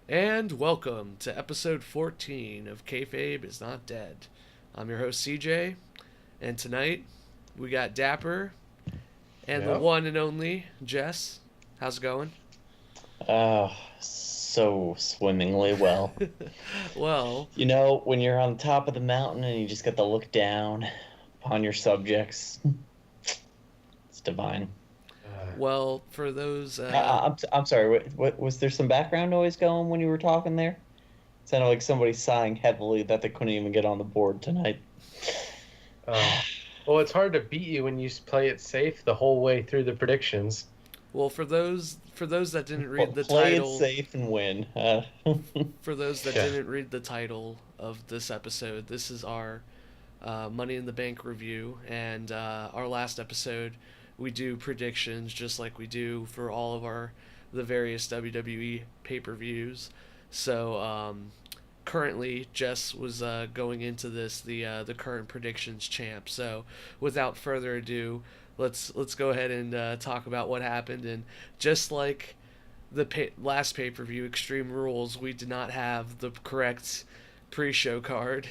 And welcome to episode 14 of Kayfabe is Not Dead. I'm your host CJ, and tonight we got Dapper and the Yep. one and only Jess. How's it going? Oh, so swimmingly well. Well, When you're on top of the mountain and you just get to look down upon your subjects, it's divine. well, for those, I'm sorry. What was there some background noise going when you were talking there? Sounded like somebody sighing heavily that they couldn't even get on the board tonight. Oh. Well, it's hard to beat you when you play it safe the whole way through the predictions. well, for those that didn't read the Play it title, safe and win. for those that Yeah. didn't read the title of this episode, this is our Money in the Bank review, and our last episode we do predictions just like we do for all of the various WWE pay-per-views. So currently, Jess was going into this the current predictions champ. So without further ado, let's go ahead and talk about what happened. And just like the last pay-per-view, Extreme Rules, we did not have the correct pre-show card.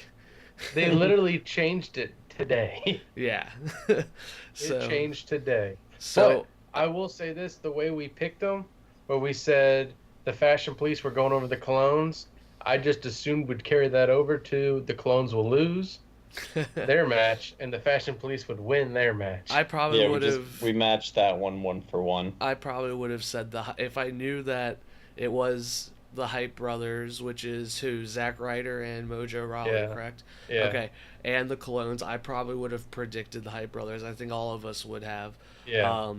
They literally changed it today. Yeah. It changed today. So But I will say this, the way we picked them, where we said the Fashion Police were going over the Colognes, I just assumed would carry that over to the Colognes will lose their match and the Fashion Police would win their match. I probably Yeah, would have. we matched that one for one. I probably would have said if I knew that it was the Hype Brothers, which is who, Zack Ryder and Mojo Rawley, Yeah. correct? Yeah. Okay, and the Colognes. I probably would have predicted the Hype Brothers. I think all of us would have. Yeah.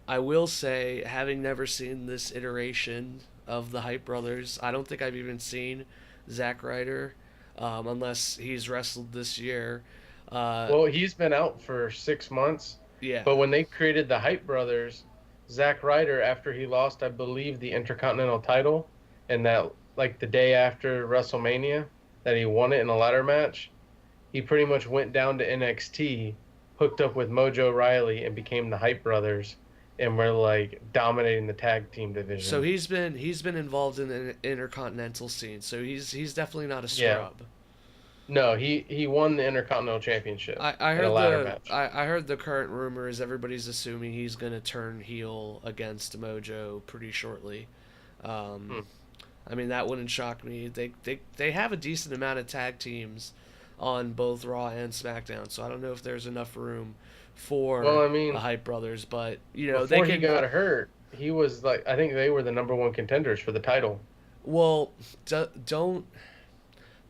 I will say, having never seen this iteration of the Hype Brothers, I don't think I've even seen Zack Ryder, unless he's wrestled this year. Well, he's been out for 6 months. Yeah. But when they created the Hype Brothers, Zack Ryder, after he lost, I believe, the Intercontinental title, and that, like, the day after WrestleMania, that he won it in a ladder match, he pretty much went down to NXT, hooked up with Mojo Riley, and became the Hype Brothers, and were, like, dominating the tag team division. So he's been involved in the intercontinental scene. So he's definitely not a Yeah. scrub. No, he won the Intercontinental Championship I in heard a ladder match. I heard the current rumor is everybody's assuming he's gonna turn heel against Mojo pretty shortly. I mean, that wouldn't shock me. They have a decent amount of tag teams on both Raw and SmackDown, so I don't know if there's enough room for Well, I mean, the Hype Brothers. But before they he can. got hurt, he was like, I think they were the number one contenders for the title. Well, don't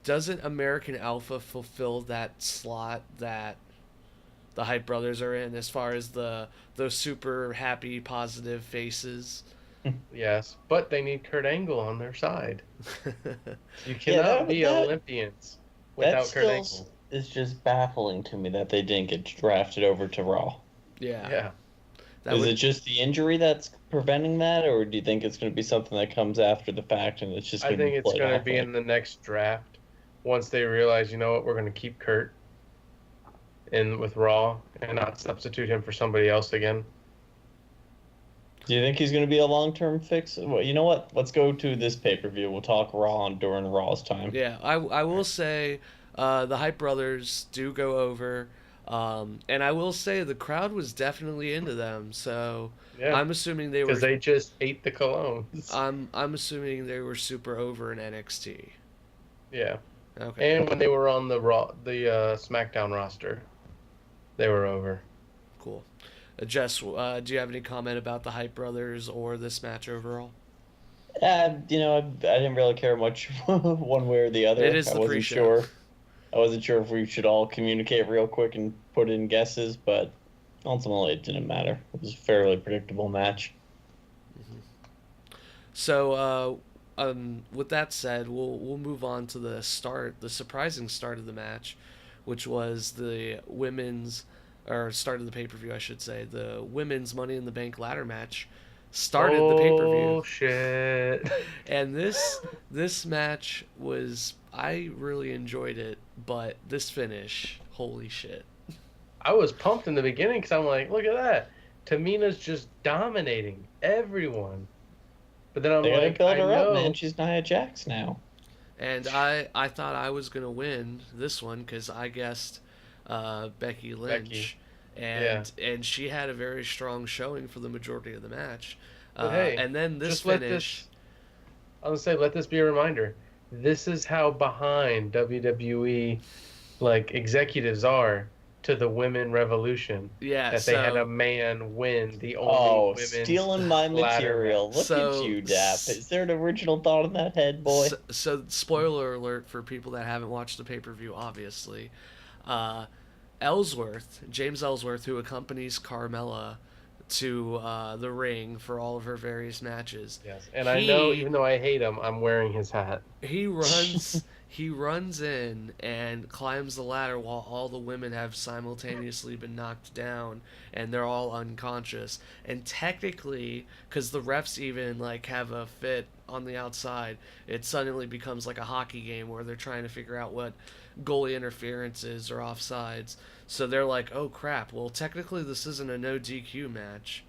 doesn't American Alpha fulfill that slot that the Hype Brothers are in as far as those super happy positive faces? Yes, but they need Kurt Angle on their side. You Yeah, cannot be Olympians That without Kurt still Angle. is just baffling to me that they didn't get drafted over to Raw. Yeah. Yeah. That Is would, it just the injury that's preventing that, or do you think it's going to be something that comes after the fact and it's just I going to think be it's played going to off be like- in the next draft once they realize, you know what, we're going to keep Kurt in with Raw and not substitute him for somebody else again. Do you think he's going to be a long-term fix? Well, you know what? Let's go to this pay-per-view. We'll talk Raw during Raw's time. yeah, I will say the Hype Brothers do go over, and I will say the crowd was definitely into them. So Yeah. I'm assuming they were. Because they just ate the Colognes. I'm assuming they were super over in NXT. Yeah. Okay. And when they were on the SmackDown roster, they were over. Cool. Jess, do you have any comment about the Hype Brothers or this match overall? I didn't really care much one way or the other. It is I the wasn't pre-show. sure. I wasn't sure if we should all communicate real quick and put in guesses, but ultimately it didn't matter. It was a fairly predictable match. So, with that said, we'll move on to the surprising start of the match, which was the women's, or start of the pay-per-view, I should say, the women's Money in the Bank ladder match started the pay-per-view. Oh, shit. And this match was, I really enjoyed it, but this finish, holy shit. I was pumped in the beginning because I'm like, look at that. Tamina's just dominating everyone. But then I'm They gotta like, build I her up, know. man. She's Nia Jax now. And I thought I was gonna win this one because I guessed Becky Lynch, Yeah. and she had a very strong showing for the majority of the match. But hey, And then this just let finish. this. I was gonna say, let this be a reminder. This is how behind WWE like executives are to the women revolution. Yeah, That they had a so man win the only Oh, women's stealing my ladder material. match. Look at So, you, Dap. Is there an original thought in that head, boy? so spoiler alert for people that haven't watched the pay per view. Obviously, uh, James Ellsworth, who accompanies Carmella to the ring for all of her various matches. Yes, and I know even though I hate him, I'm wearing his hat. He runs in and climbs the ladder while all the women have simultaneously been knocked down and they're all unconscious. And technically, because the refs even like have a fit on the outside, it suddenly becomes like a hockey game where they're trying to figure out what goalie interferences or offsides. So they're like, oh crap, well technically this isn't a no DQ match.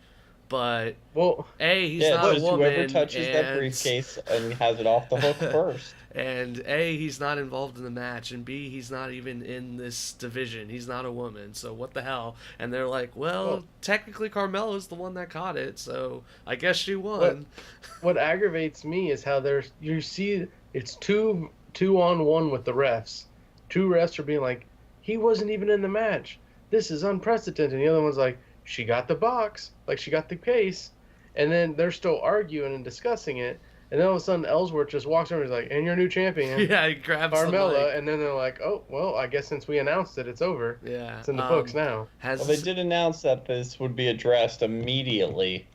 But Well, he's not a just woman. whoever touches that briefcase and has it off the hook first. And A, he's not involved in the match, and B, he's not even in this division. He's not a woman, so what the hell? And they're like, well, technically Carmella's the one that caught it, so I guess she won. What aggravates me is how you see it's two on one with the refs. Two refs are being like, he wasn't even in the match. This is unprecedented. And the other one's like, she got the box, like she got the case, and then they're still arguing and discussing it. And then all of a sudden, Ellsworth just walks over and is like, and your new champion, Yeah, he grabs Carmella. And then they're like, oh, well, I guess since we announced it, it's over. Yeah. It's in the books now. Well, they did announce that this would be addressed immediately.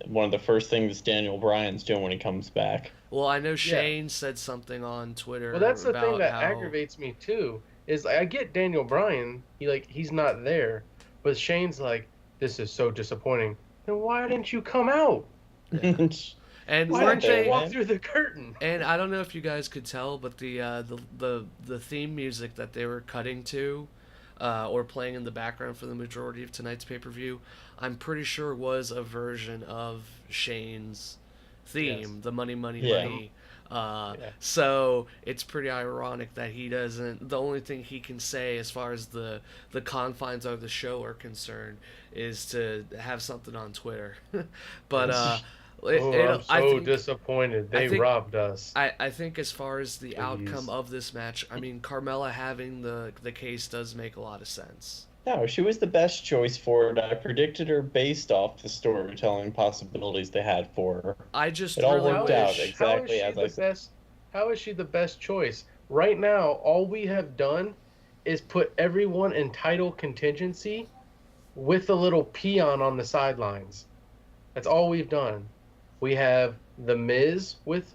One of the first things Daniel Bryan's doing when he comes back. Well, I know Shane said something on Twitter. Well, that's the about thing that how... aggravates me, too, is I get Daniel Bryan. He's not there. But Shane's like, this is so disappointing. Then why didn't you come out? Yeah. And why didn't they walk through the curtain? And I don't know if you guys could tell, but the theme music that they were cutting to, or playing in the background for the majority of tonight's pay-per-view, I'm pretty sure was a version of Shane's theme, the Money Money Money. So it's pretty ironic that he doesn't. The only thing he can say as far as the confines of the show are concerned is to have something on Twitter. But I'm so disappointed. They robbed us. I think as far as the outcome of this match, I mean, Carmella having the case does make a lot of sense. No, she was the best choice for it. I predicted her based off the storytelling possibilities they had for her. It all worked out exactly as I said. How is she the best choice? Right now, all we have done is put everyone in title contingency with a little peon on the sidelines. That's all we've done. We have The Miz with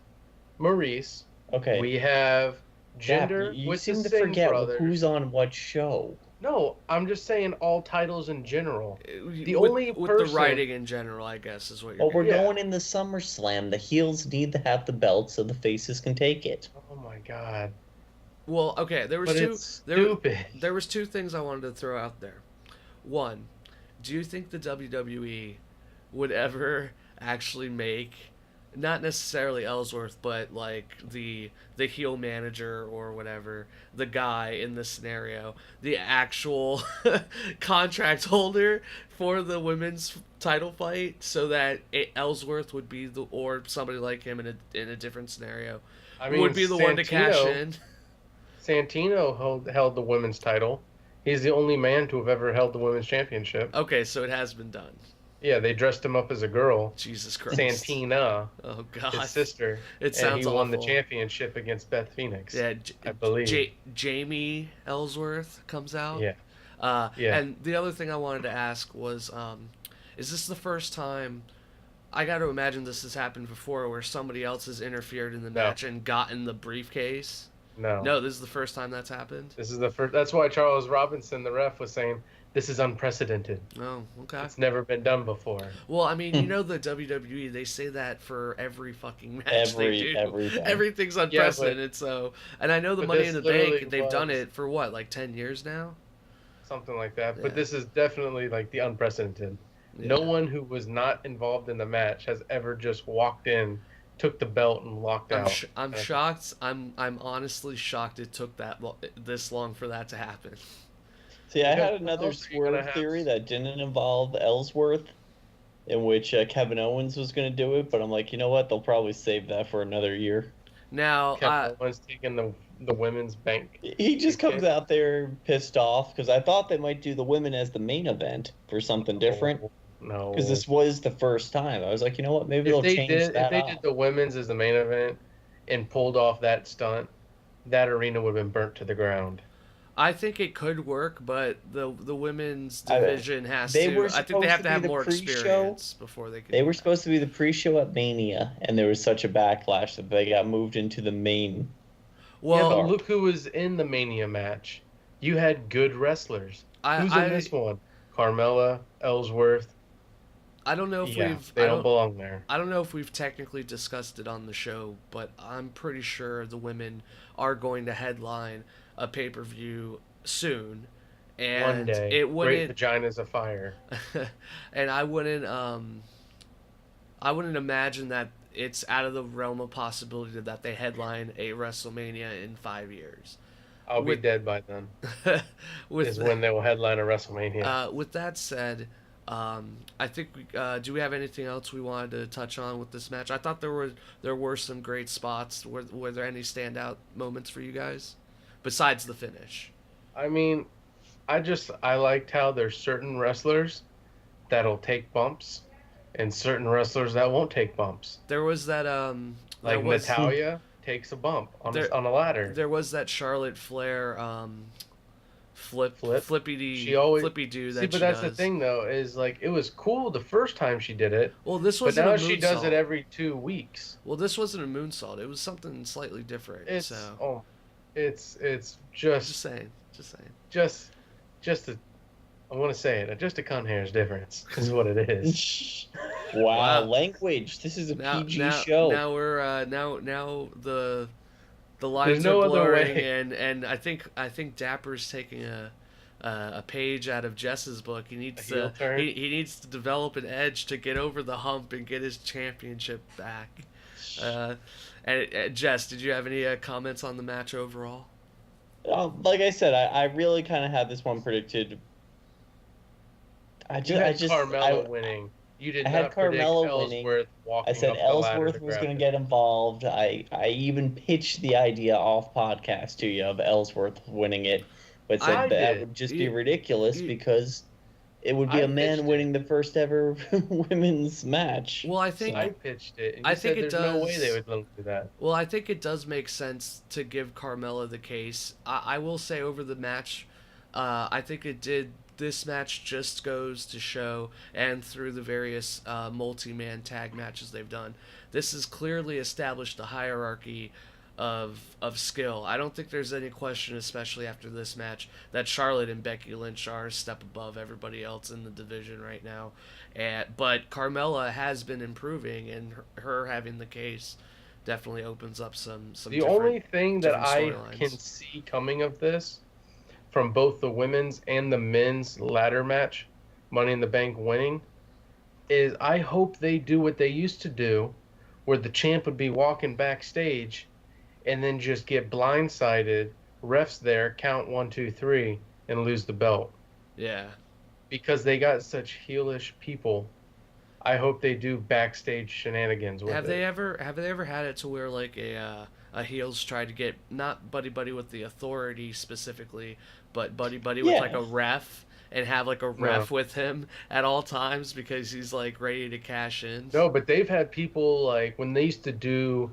Maurice. Okay. We have Jinder you with seem the to Singh forget brothers. who's on what show. No, I'm just saying all titles in general. With person... the writing in general, I guess, is what you're we're going in the SummerSlam. The heels need to have the belt so the faces can take it. Oh my god. Well, okay, there was there was two things I wanted to throw out there. One, do you think the WWE would ever actually make, not necessarily Ellsworth, but like the heel manager or whatever, the guy in this scenario, the actual contract holder for the women's title fight, so that Ellsworth would be or somebody like him in a different scenario, would be the one to cash in? Santino held the women's title. He's the only man to have ever held the women's championship. Okay, so it has been done. Yeah, they dressed him up as a girl. Jesus Christ. Santina. Oh, God. His sister. It sounds and he won the championship against Beth Phoenix. Yeah, I believe. Jamie Ellsworth comes out. Yeah. And the other thing I wanted to ask was, is this the first time... I got to imagine this has happened before where somebody else has interfered in the match and gotten the briefcase. No, this is the first time that's happened? This is the first. That's why Charles Robinson, the ref, was saying, this is unprecedented. Oh, okay. It's never been done before. Well, I mean, you know the WWE, they say that for every fucking match they do. Everything's unprecedented, so... And I know the Money in the Bank, they've done it for what, like 10 years now? Something like that. Yeah. But this is definitely like the unprecedented. Yeah. No one who was not involved in the match has ever just walked in took the belt and walked out. I'm shocked. I'm honestly shocked it took this long for that to happen. See, I had Because what another else are you gonna swerve have? theory that didn't involve Ellsworth, in which Kevin Owens was going to do it, but I'm like, you know what? They'll probably save that for another year. Now, Kevin Owens taking the women's bank. He just comes briefcase. out there pissed off because I thought they might do the women as the main event for something different. No. Because this was the first time. I was like, you know what? Maybe If they'll they change did, that if they up. did the women's as the main event and pulled off that stunt, that arena would have been burnt to the ground. I think it could work, but the women's division has to. I think they have to have more experience before they can. They were supposed to be the pre-show at Mania, and there was such a backlash that they got moved into the main. Well, yeah, but look who was in the Mania match. You had good wrestlers. Who's in this one? Carmella, Ellsworth. I don't know if they don't belong there. I don't know if we've technically discussed it on the show, but I'm pretty sure the women are going to headline a pay-per-view soon, and one day it wouldn't. Great vaginas afire. And I wouldn't imagine that it's out of the realm of possibility that they headline a WrestleMania in 5 years. I'll be dead by then. When they will headline a WrestleMania. With that said, I think do we have anything else we wanted to touch on with this match? I thought there were some great spots. Were there any standout moments for you guys besides the finish? I mean, I liked how there's certain wrestlers that'll take bumps and certain wrestlers that won't take bumps. There was that like Natalya takes a bump on a ladder. There was that Charlotte Flair flippy do that but that's the thing though, is like it was cool the first time she did it. Well, this was but now she does it every 2 weeks. Well, this wasn't a moonsault. It was something slightly different. It's just saying. Just I want to say it. Just a cunt hair's difference is what it is. Wow, language. This is a PG show. Now we're now the lines are blurring, and I think Dapper's taking a page out of Jess's book. He needs he needs to develop an edge to get over the hump and get his championship back. And Jess, did you have any comments on the match overall? Like I said, I really kind of had this one predicted. I had Carmella winning. You did not predict Ellsworth walking. I said Ellsworth was going to get involved. I even pitched the idea off podcast to you of Ellsworth winning it, but said that would just be ridiculous because it would be a man winning the first ever women's match. Well, I think I pitched it. And I think there's no way they would do that. Well, I think it does make sense to give Carmella the case. I will say over the match, I think it did. This match just goes to show, and through the various multi-man tag matches they've done, this has clearly established a hierarchy of skill. I don't think there's any question, especially after this match, that Charlotte and Becky Lynch are a step above everybody else in the division right now. But Carmella has been improving, and her having the case definitely opens up some. The only thing that I can see coming of this, from both the women's and the men's ladder match, Money in the Bank winning, is I hope they do what they used to do, where the champ would be walking backstage and then just get blindsided, refs there, count 1, 2, 3, and lose the belt. Yeah. Because they got such heelish people. I hope they do backstage shenanigans with it. Have they ever had it to where like a heels try to get not buddy with the authority specifically, but buddy with like a ref, and have like a ref with him at all times because he's like ready to cash in? No, but they've had people like when they used to do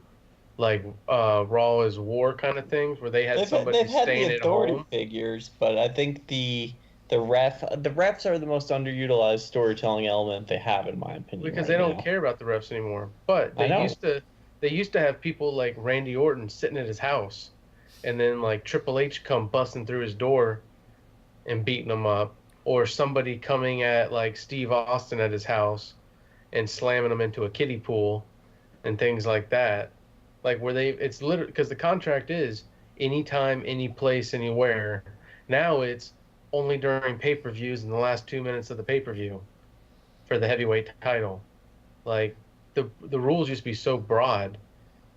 like Raw is War kind of things where they had somebody staying at home. Figures, but I think the refs are the most underutilized storytelling element they have, in my opinion. Because they don't care about the refs anymore. But they used to have people like Randy Orton sitting at his house, and then like Triple H come busting through his door and beating him up, or somebody coming at like Steve Austin at his house and slamming him into a kiddie pool and things like that. Like where it's literally because the contract is anytime, any place, anywhere. Now it's only during pay-per-views in the last 2 minutes of the pay-per-view for the heavyweight title. Like the rules used to be so broad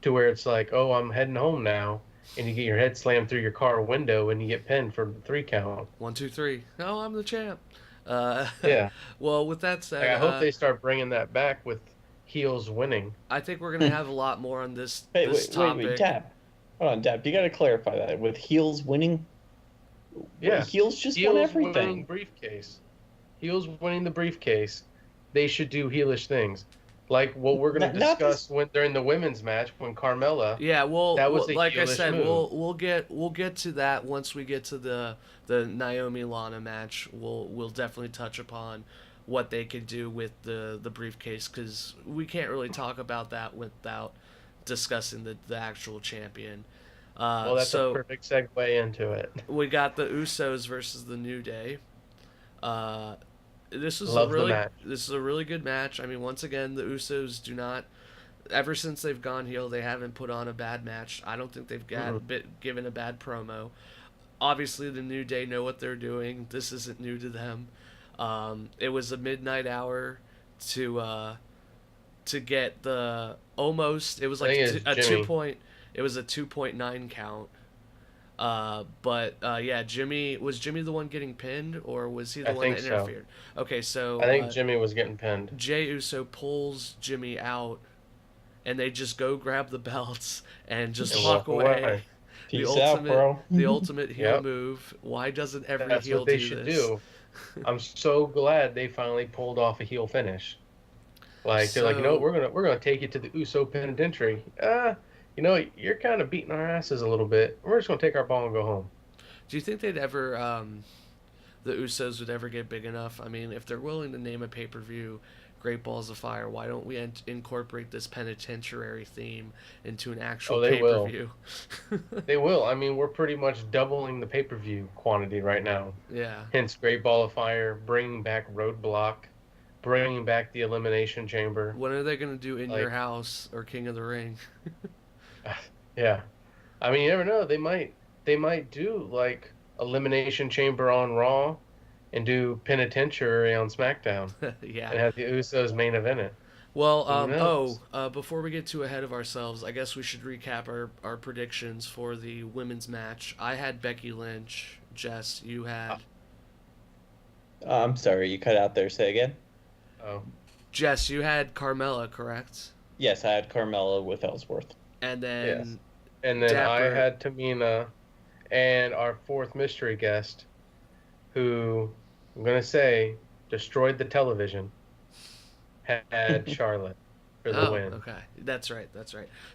to where it's like, oh, I'm heading home now, and you get your head slammed through your car window and you get pinned for the 3 count. 1, 2, 3. Oh, I'm the champ. Yeah. Well, with that said, Like, I hope they start bringing that back with heels winning. I think we're gonna have a lot more on this topic. Wait, Dap. Hold on, Dap. You got to clarify that with heels winning. Yeah, heels just won everything. Winning briefcase. Heels winning the briefcase. They should do heelish things, like what we're going to discuss during the women's match when Carmella. Yeah, well, that was like I said, move. we'll get to that once we get to the Naomi Lana match. We'll definitely touch upon what they could do with the briefcase, because we can't really talk about that without discussing the actual champion. Well, that's a perfect segue into it. We got the Usos versus the New Day. This is a really good match. I mean, once again, the Usos do not. Ever since they've gone heel, they haven't put on a bad match. I don't think they've given a bad promo. Obviously, the New Day know what they're doing. This isn't new to them. It was a midnight hour to get the almost. It was like a 2 point. It was a 2.9 count. But yeah, Jimmy the one getting pinned, or was he the one that interfered? So. Okay, so I think Jimmy was getting pinned. Jey Uso pulls Jimmy out, and they just go grab the belts and just walk away. Peace out, bro. The ultimate heel move. Why doesn't every heel do this? That's what they should do. I'm so glad they finally pulled off a heel finish. Like, they're like, you know, we're gonna take you to the Uso penitentiary. You know, you're kind of beating our asses a little bit. We're just going to take our ball and go home. Do you think they'd ever, the Usos would ever get big enough? I mean, if they're willing to name a pay-per-view Great Balls of Fire, why don't we incorporate this penitentiary theme into an actual pay-per-view? They will. I mean, we're pretty much doubling the pay-per-view quantity right now. Yeah. Hence Great Ball of Fire, bringing back Roadblock, bringing back the Elimination Chamber. When are they going to do In Your House or King of the Ring? Yeah, I mean, you never know. They might do like Elimination Chamber on Raw, and do Penitentiary on SmackDown. Yeah, and have the Usos main event it. Well, before we get too ahead of ourselves, I guess we should recap our predictions for the women's match. I had Becky Lynch. Jess, you had. I'm sorry, you cut out there. Say again. Oh. Jess, you had Carmella, correct? Yes, I had Carmella with Ellsworth. And then Dapper. I had Tamina, and our fourth mystery guest, who I'm gonna say destroyed the television, had Charlotte for the win. Okay, that's right.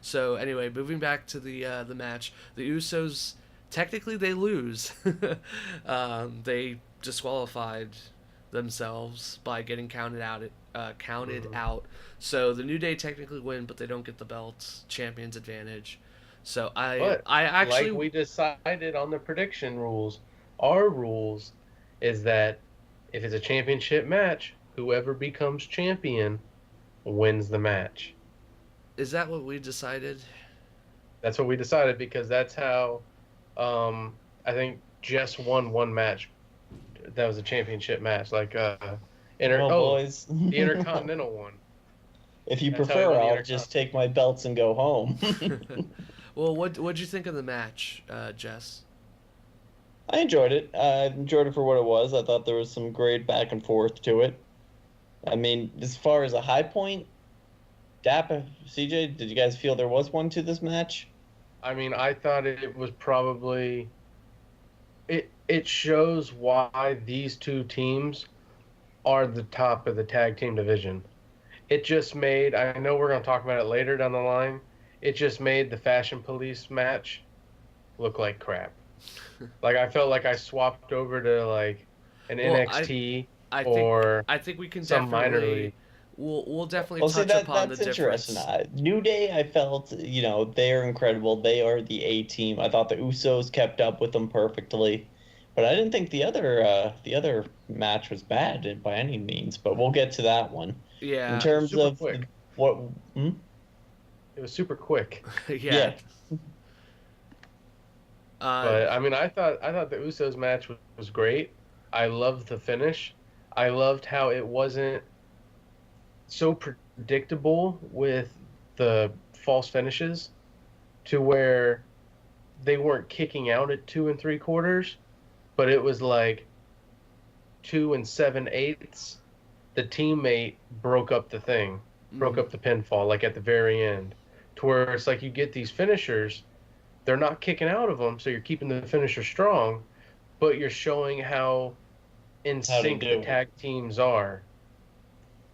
So anyway, moving back to the match, the Usos technically they lose. They disqualified themselves by getting counted out. So the New Day technically win, but they don't get the belts. Champion's advantage. So I actually, like we decided on the prediction rules, our rules is that if it's a championship match, whoever becomes champion wins the match. Is that what we decided? That's what we decided, because that's how I think Jess won one match. That was a championship match, like boys. The Intercontinental one. If you prefer, I'll just take my belts and go home. Well, what'd you think of the match, Jess? I enjoyed it. I enjoyed it for what it was. I thought there was some great back and forth to it. I mean, as far as a high point, Dapper, CJ, did you guys feel there was one to this match? I mean, I thought it was probably... It shows why these two teams are the top of the tag team division. It just made... I know we're going to talk about it later down the line. It just made the Fashion Police match look like crap. Like, I felt like I swapped over to, like, an NXT I think we can some definitely... minor league. We'll definitely touch upon the difference. New Day, I felt, they're incredible. They are the A team. I thought the Usos kept up with them perfectly. But I didn't think the other match was bad by any means. But we'll get to that one. Yeah. In terms of quick. What? It was super quick. Yeah. But I mean, I thought the Usos match was great. I loved the finish. I loved how it wasn't so predictable with the false finishes to where they weren't kicking out at 2 3/4, but it was like 2 7/8. The teammate broke up the thing, broke up the pinfall, like at the very end, to where it's like you get these finishers, they're not kicking out of them, so you're keeping the finisher strong, but you're showing how in sync the tag teams are,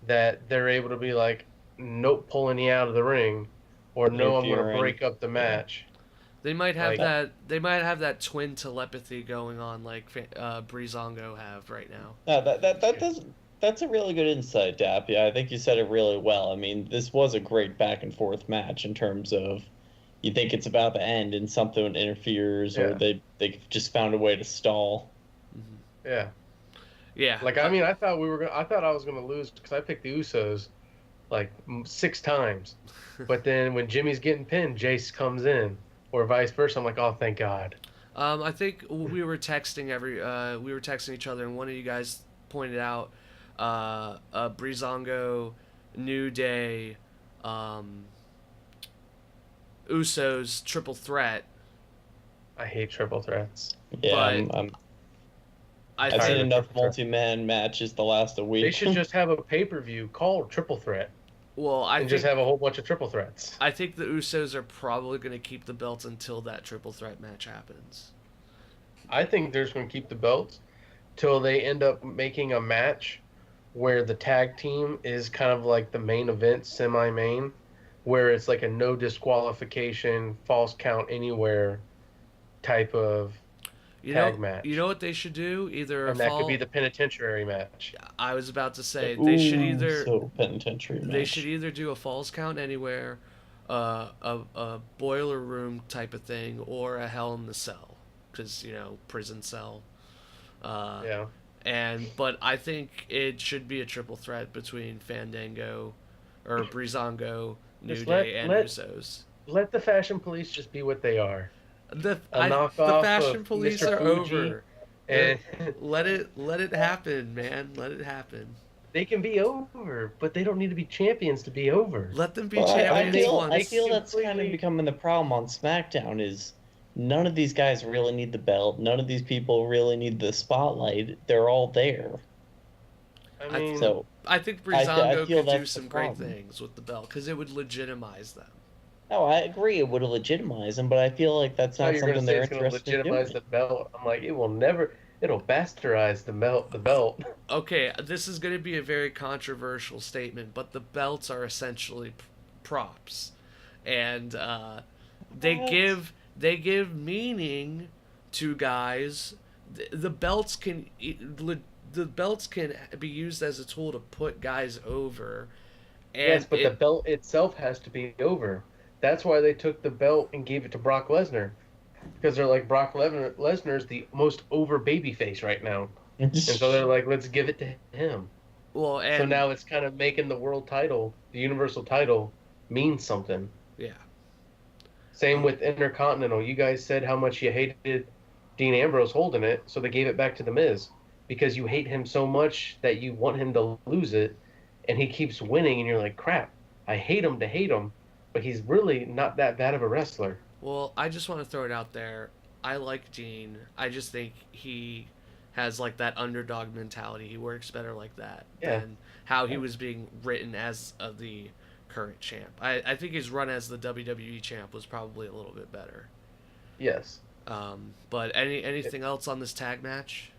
that they're able to be like, nope, pulling you out of the ring, or no, I'm going to break up the match. They might have that. They might have that twin telepathy going on, like Breezango have right now. That's a really good insight, Dap. Yeah, I think you said it really well. I mean, this was a great back and forth match in terms of you think it's about to end and something interferes, or they just found a way to stall. Mm-hmm. Yeah. Yeah. Like, I mean, I thought I was gonna lose because I picked the Usos like 6 times, but then when Jimmy's getting pinned, Jace comes in, or vice versa. I'm like, oh, thank God. I think we were texting each other, and one of you guys pointed out Breezango, New Day, Usos triple threat. I hate triple threats. Yeah, I've seen enough multi-man matches to last a week. They should just have a pay-per-view called Triple Threat. Well, I think just have a whole bunch of triple threats. I think the Usos are probably going to keep the belts until that triple threat match happens. I think they're just going to keep the belts till they end up making a match where the tag team is kind of like the main event, semi-main, where it's like a no disqualification, false count anywhere type of tag match. You know what they should do? That could be the penitentiary match. I was about to say they should either penitentiary match. They should either do a falls count anywhere, a boiler room type of thing, or a Hell in the Cell, because prison cell. Yeah. But I think it should be a triple threat between Fandango, or Breezango, New Day, and Usos. Let the Fashion Police just be what they are. The Fashion Police are over. And let it happen, man. Let it happen. They can be over, but they don't need to be champions to be over. Let them be champions once. I feel that's kind of becoming the problem on SmackDown is none of these guys really need the belt. None of these people really need the spotlight. They're all there. I mean, I think Breezango could do some great things with the belt because it would legitimize them. No, I agree. It would legitimize them, but I feel like that's not something they're interested in doing. Legitimize the belt. I'm like, it will never. It'll bastardize the belt. Okay, this is going to be a very controversial statement, but the belts are essentially props, and they give meaning to guys. The belts can be used as a tool to put guys over. And yes, but the belt itself has to be over. That's why they took the belt and gave it to Brock Lesnar. Because they're like, Brock Lesnar's the most over babyface right now. And so they're like, let's give it to him. Well, and so now it's kind of making the world title, the Universal title, mean something. Yeah. Same with Intercontinental. You guys said how much you hated Dean Ambrose holding it, so they gave it back to The Miz. Because you hate him so much that you want him to lose it, and he keeps winning, and you're like, crap, I hate him to hate him. But he's really not that bad of a wrestler. Well, I just want to throw it out there. I like Dean. I just think he has like that underdog mentality. He works better like that than how he was being written as the current champ. I think his run as the WWE champ was probably a little bit better. Yes. But anything else on this tag match?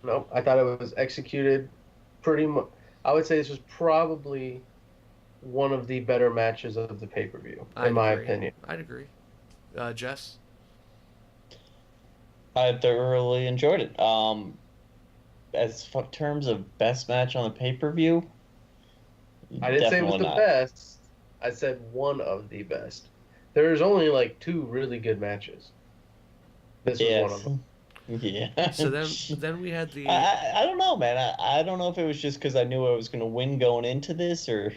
No, I thought it was executed pretty much. I would say this was probably one of the better matches of the pay-per-view, in my opinion. I'd agree. Jess? I thoroughly enjoyed it. As terms of best match on the pay-per-view, I didn't say it was the best. I said one of the best. There's only like 2 really good matches. This was one of them. Yeah. So then we had the... I don't know, man. I don't know if it was just because I knew I was going to win going into this, or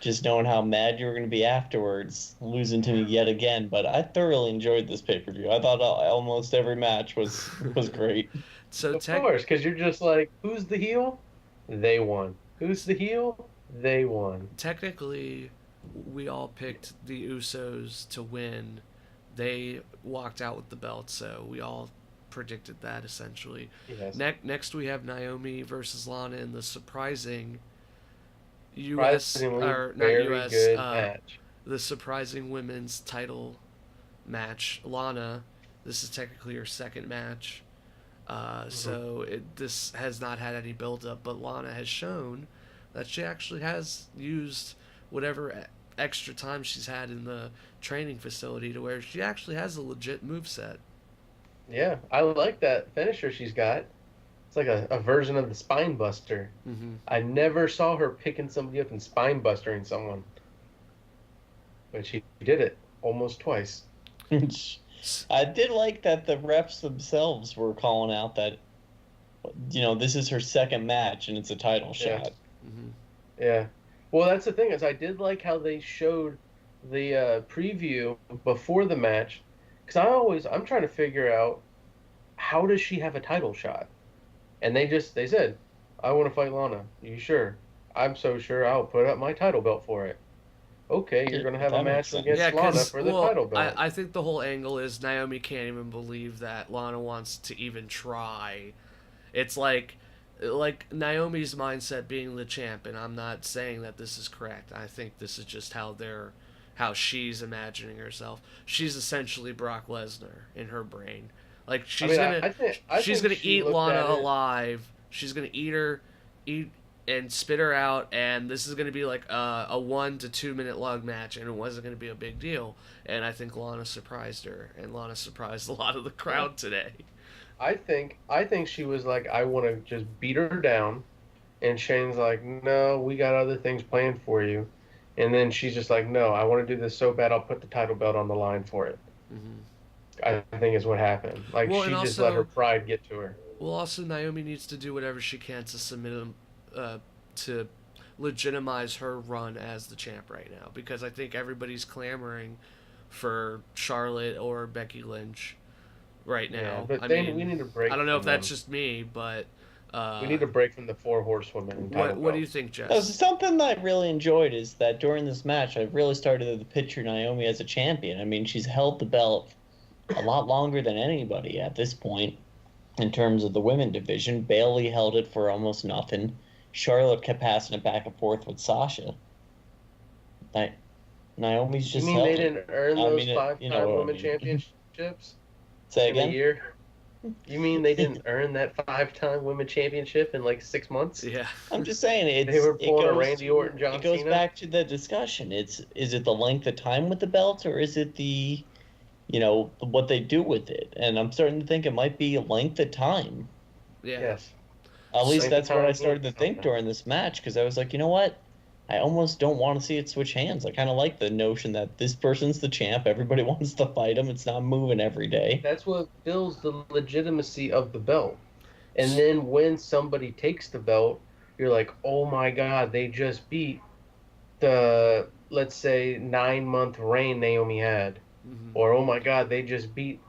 just knowing how mad you were going to be afterwards, losing to me yet again. But I thoroughly enjoyed this pay-per-view. I thought almost every match was great. So of course, because you're just like, who's the heel? They won. Who's the heel? They won. Technically, we all picked the Usos to win. They walked out with the belt, so we all predicted that essentially. Yes. Next, we have Naomi versus Lana in the surprising U.S. Surprisingly, or not very U.S. good match. The surprising women's title match. Lana, this is technically her second match. So this has not had any build up, but Lana has shown that she actually has used whatever extra time she's had in the training facility to where she actually has a legit moveset. Yeah, I like that finisher she's got. It's like a version of the spine buster. Mm-hmm. I never saw her picking somebody up and spine bustering someone. But she did it almost twice. I did like that the refs themselves were calling out that, this is her second match and it's a title shot. Mm-hmm. Yeah. Well, that's the thing is I did like how they showed the preview before the match. Because I'm trying to figure out how does she have a title shot? And they said, I want to fight Lana. You sure? I'm so sure I'll put up my title belt for it. Okay, you're going to have a match against Lana for the title belt. I think the whole angle is Naomi can't even believe that Lana wants to even try. It's like Naomi's mindset being the champ, and I'm not saying that this is correct. I think this is just how she's imagining herself. She's essentially Brock Lesnar in her brain. Like she's gonna eat Lana alive. She's gonna eat and spit her out, and this is gonna be like a 1 to 2 minute long match, and it wasn't gonna be a big deal. And I think Lana surprised her, and Lana surprised a lot of the crowd today. I think she was like, I want to just beat her down, and Shane's like, no, we got other things planned for you. And then she's just like, no, I want to do this so bad, I'll put the title belt on the line for it. Mm-hmm. I think is what happened. Like, she just let her pride get to her. Well, also, Naomi needs to do whatever she can to submit him, to legitimize her run as the champ right now. Because I think everybody's clamoring for Charlotte or Becky Lynch right now. Yeah, but we need a break. I don't know if that's just me, but... we need a break from the 4 horsewomen. What do you think, Jess? Something that I really enjoyed is that during this match, I really started to picture Naomi as a champion. I mean, she's held the belt a lot longer than anybody at this point in terms of the women division. Bayley held it for almost nothing. Charlotte kept passing it back and forth with Sasha. Naomi's just held they didn't earn those 5-time women championships? Say again? In a year? You mean they didn't earn that 5-time women championship in like 6 months? Yeah. I'm just saying they were pulling a Randy Orton, John Cena. It goes Cena. back to the discussion. Is it the length of time with the belt, or is it the, what they do with it? And I'm starting to think it might be length of time. Yeah. Yes. At least that's what I started to think during this match, because I was like, you know what? I almost don't want to see it switch hands. I kind of like the notion that this person's the champ. Everybody wants to fight him. It's not moving every day. That's what builds the legitimacy of the belt. And then when somebody takes the belt, you're like, oh my God, they just beat the, let's say, 9-month reign Naomi had. Mm-hmm. Or, oh my God, they just beat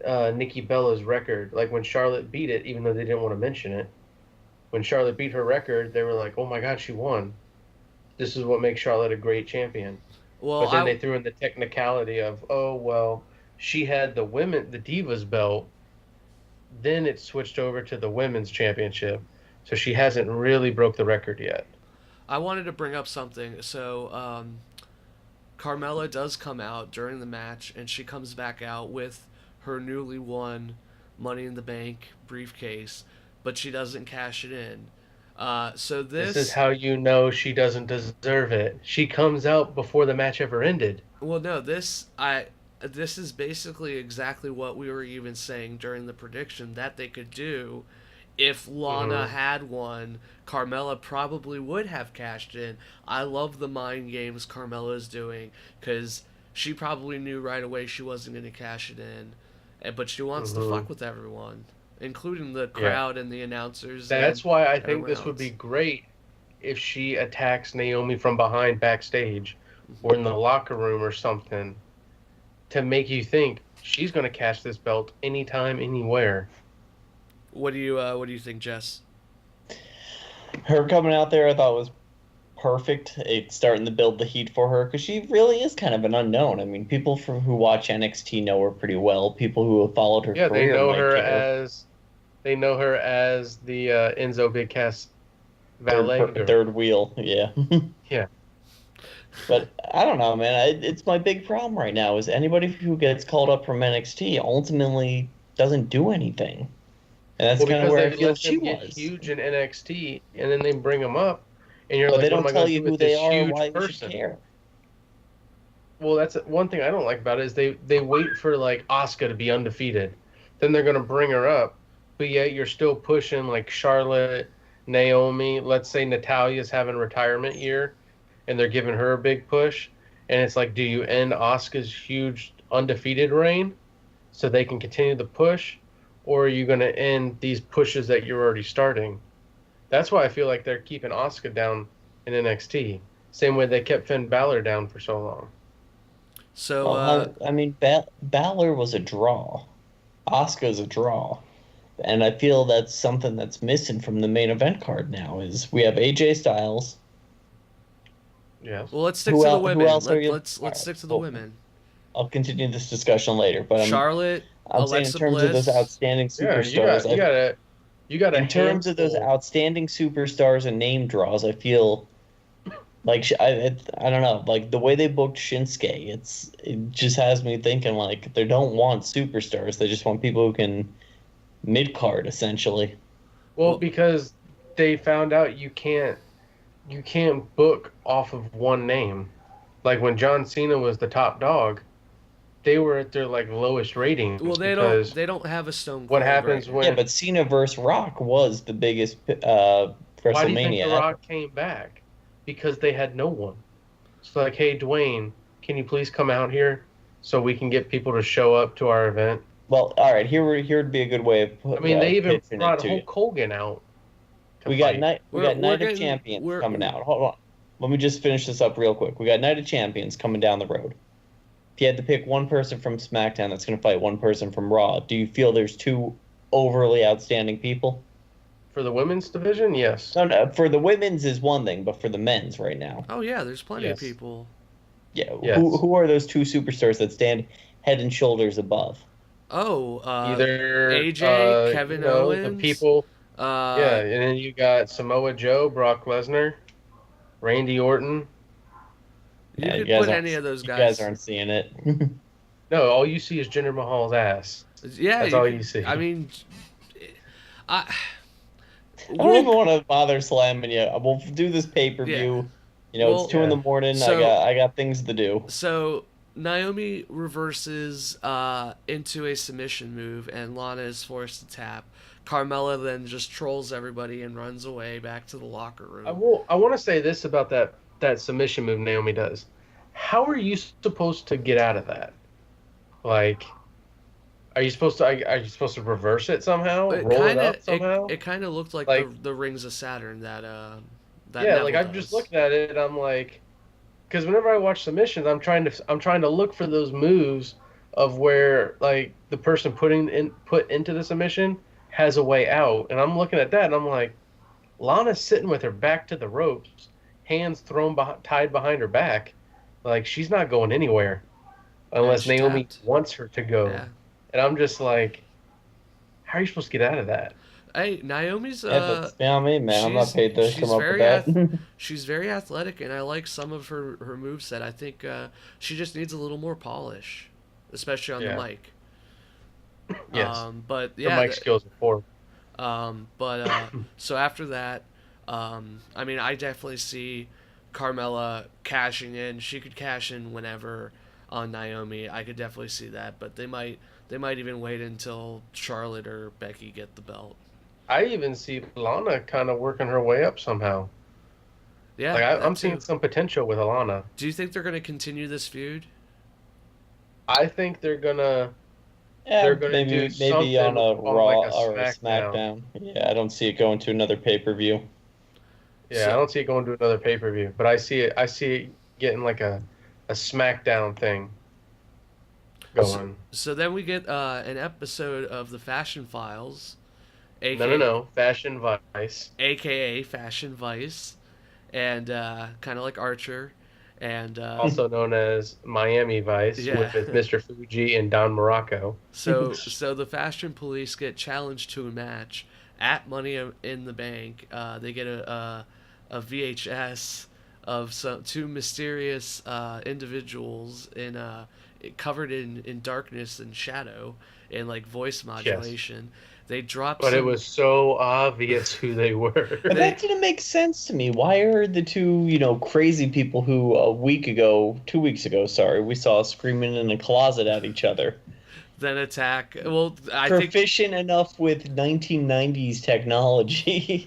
Nikki Bella's record. Like when Charlotte beat it, even though they didn't want to mention it. When Charlotte beat her record, they were like, oh my God, she won. This is what makes Charlotte a great champion. Well, but then they threw in the technicality of, oh, well, she had the Divas belt. Then it switched over to the women's championship. So she hasn't really broke the record yet. I wanted to bring up something. So Carmella does come out during the match, and she comes back out with her newly won Money in the Bank briefcase, but she doesn't cash it in. So this is how you know she doesn't deserve it. She comes out before the match ever ended. Well, no, this is basically exactly what we were even saying during the prediction that they could do. If Lana had won, Carmella probably would have cashed in. I love the mind games Carmella's doing, because she probably knew right away she wasn't going to cash it in, but she wants to fuck with everyone, including the crowd and the announcers. That's why I think this would be great if she attacks Naomi from behind backstage or in the locker room or something to make you think she's going to cash this belt anytime, anywhere. What do you think, Jess? Her coming out there, I thought was perfect. It's starting to build the heat for her because she really is kind of an unknown. I mean, people who watch NXT know her pretty well. People who have followed her Yeah, career might care. they know her as the Enzo Big Cass valet girl. Third wheel, yeah. Yeah. But I don't know, man. It's my big problem right now is anybody who gets called up from NXT ultimately doesn't do anything. And that's kind of where I feel she was. Huge in NXT, and then they bring them up, and you're but like, they don't what am I tell you do who with they this are or huge why you person? should care. Well, that's one thing I don't like about it is they wait for like Asuka to be undefeated, then they're gonna bring her up, but yet you're still pushing like Charlotte, Naomi. Let's say Natalia's having a retirement year, and they're giving her a big push, and it's like, do you end Asuka's huge undefeated reign so they can continue the push, or are you gonna end these pushes that you're already starting? That's why I feel like they're keeping Asuka down in NXT. Same way they kept Finn Balor down for so long. So, I mean, Balor was a draw. Asuka's a draw. And I feel that's something that's missing from the main event card now is we have AJ Styles. Yeah. Well, let's stick to the women. Let's stick to the well, women. I'll continue this discussion later, but Charlotte, I'm saying in terms of those outstanding superstars, you got in terms of those outstanding superstars and name draws, I feel like I don't know, like the way they booked Shinsuke, it just has me thinking like they don't want superstars, they just want people who can mid card essentially. Well, because they found out you can't book off of one name. Like when John Cena was the top dog, they were at their like lowest ratings. Well, they don't have a Stone Cold. What happens when? Yeah, but Cena versus Rock was the biggest WrestleMania. Why do you think The Rock came back? Because they had no one. It's like, hey, Dwayne, can you please come out here so we can get people to show up to our event? Well, all right, here would be a good way of putting. I mean, they even brought Hulk Hogan out. We got Night of Champions coming out. Hold on. Let me just finish this up real quick. We got Night of Champions coming down the road. If you had to pick one person from SmackDown that's going to fight one person from Raw, do you feel there's two overly outstanding people? For the women's division, yes. No, for the women's is one thing, but for the men's right now. Oh, yeah, there's plenty of people. Yeah, yes. Who are those two superstars that stand head and shoulders above? Oh, either AJ, Kevin Owens. The people. Yeah, and then you got Samoa Joe, Brock Lesnar, Randy Orton. You could put any of those guys. You guys aren't seeing it. No, all you see is Jinder Mahal's ass. Yeah, that's all you see. I mean, I don't even want to bother slamming you. We'll do this pay-per-view. Yeah. It's 2 a.m. I got things to do. So Naomi reverses into a submission move, and Lana is forced to tap. Carmella then just trolls everybody and runs away back to the locker room. I want to say this about that submission move Naomi does. How are you supposed to get out of that? Like, are you supposed to reverse it somehow? Roll it up somehow? It kind of looked like the Rings of Saturn that yeah, like I'm just looking at it, I'm like, because whenever I watch submissions, I'm trying to look for those moves of where like the person put into the submission has a way out, and I'm looking at that and I'm like, Lana's sitting with her back to the ropes, hands tied behind her back, like she's not going anywhere unless Naomi wants her to go. Yeah. And I'm just like, how are you supposed to get out of that? Hey, Naomi's me, man. I'm not paid to come up with that. She's very athletic, and I like some of her moveset. I think she just needs a little more polish, especially on the mic. Yes. But yeah, her mic skills are poor. So after that, I mean, I definitely see Carmella cashing in. She could cash in whenever on Naomi. I could definitely see that, but they might even wait until Charlotte or Becky get the belt. I even see Lana kind of working her way up somehow. Yeah, like I'm seeing some potential with Alana. Do you think they're going to continue this feud? I think they're gonna. Yeah, they're gonna do maybe on a Raw like or a SmackDown. Yeah, I don't see it going to another pay-per-view. Yeah, I don't see it going to another pay-per-view, but I see it getting like a SmackDown thing going. So then we get an episode of the Fashion Files. No, Fashion Vice. AKA Fashion Vice. and kind of like Archer, and also known as Miami Vice, yeah. with Mr. Fuji and Don Morocco. So the Fashion Police get challenged to a match at Money in the Bank. They get a VHS of two mysterious individuals covered in darkness and shadow and like voice modulation. Yes. They dropped But it was so obvious who they were. But that didn't make sense to me. Why are the two, crazy people who 2 weeks ago, we saw screaming in a closet at each other? Then attack. Well, proficient enough with 1990s technology.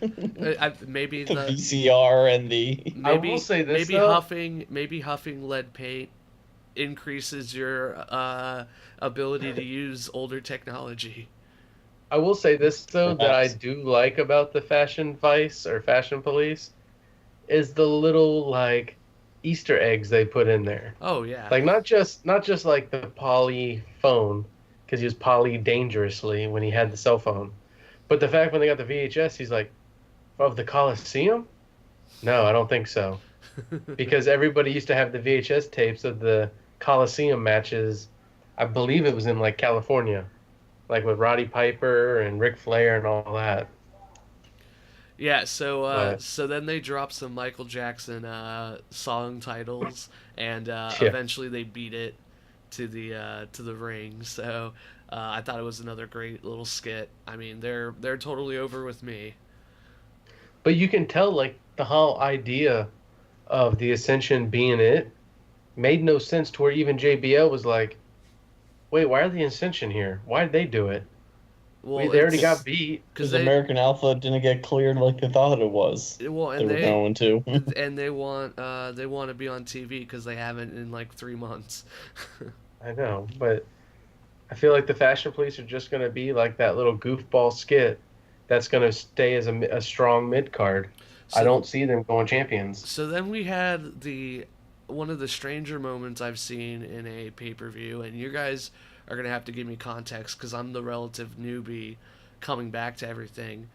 Maybe the VCR and the. I will say this, maybe huffing lead paint increases your ability to use older technology. I will say this, though, that I do like about the Fashion Vice or Fashion Police is the little, like, Easter eggs they put in there. Oh, yeah. Like, not just like the poly phone, because he was poly dangerously when he had the cell phone. But the fact when they got the VHS, he's like, of the Coliseum? No, I don't think so. Because everybody used to have the VHS tapes of the Coliseum matches. I believe it was in, like, California. Like with Roddy Piper and Ric Flair and all that. Yeah, so then they drop some Michael Jackson song titles, and eventually they beat it to the ring. So I thought it was another great little skit. I mean, they're totally over with me. But you can tell, like, the whole idea of the Ascension being it made no sense to where even JBL was like, wait, why are the Ascension here? Why did they do it? Well, they already got beat. Because American Alpha didn't get cleared like they thought it was. Well, and they were going to. And they want to be on TV because they haven't in like 3 months. I know, but I feel like the Fashion Police are just going to be like that little goofball skit that's going to stay as a strong mid-card. So, I don't see them going champions. So then we had one of the stranger moments I've seen in a pay-per-view, and you guys are going to have to give me context because I'm the relative newbie coming back to everything.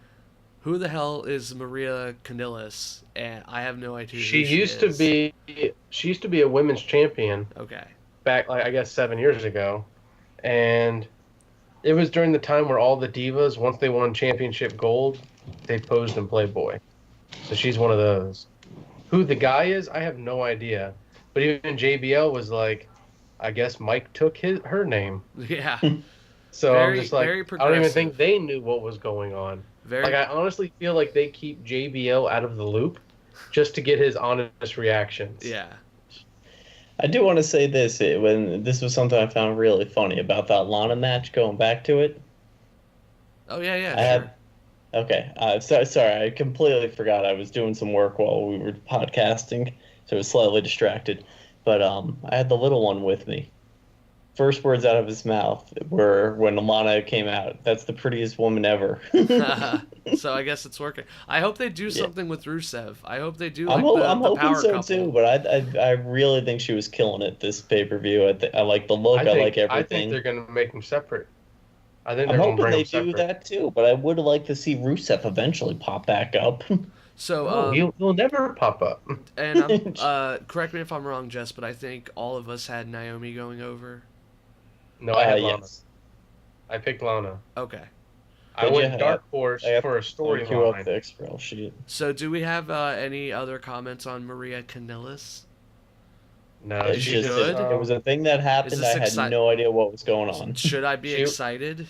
Who the hell is Maria Kanellis? And I have no idea she used to be a women's champion. Okay. Back, like, I guess 7 years ago. And it was during the time where all the divas, once they won championship gold, they posed in Playboy. So she's one of those. Who the guy is, I have no idea. But even JBL was like, I guess Mike took her name. Yeah. So I'm just like, I don't even think they knew what was going on. I honestly feel like they keep JBL out of the loop just to get his honest reactions. Yeah. I do want to say this. When this was something I found really funny about that Lana match, going back to it. Oh, yeah, sure. Okay. Sorry, I completely forgot. I was doing some work while we were podcasting, so I was slightly distracted. But I had the little one with me. First words out of his mouth were when Lana came out. That's the prettiest woman ever. So I guess it's working. I hope they do something with Rusev. I hope they do. I'm hoping power so couple. too. But I really think she was killing it this pay-per-view. I like the look. I like everything. I think they're going to make them separate. I'm hoping they do that too. But I would like to see Rusev eventually pop back up. So he'll never pop up. And correct me if I'm wrong, Jess, but I think all of us had Naomi going over. No, I had Lana. Yes. I picked Lana. Okay. I went Dark Horse for a storyline. So do we have any other comments on Maria Kanellis? No, it's she's good. It was a thing that happened. I had no idea what was going on. Should I be excited?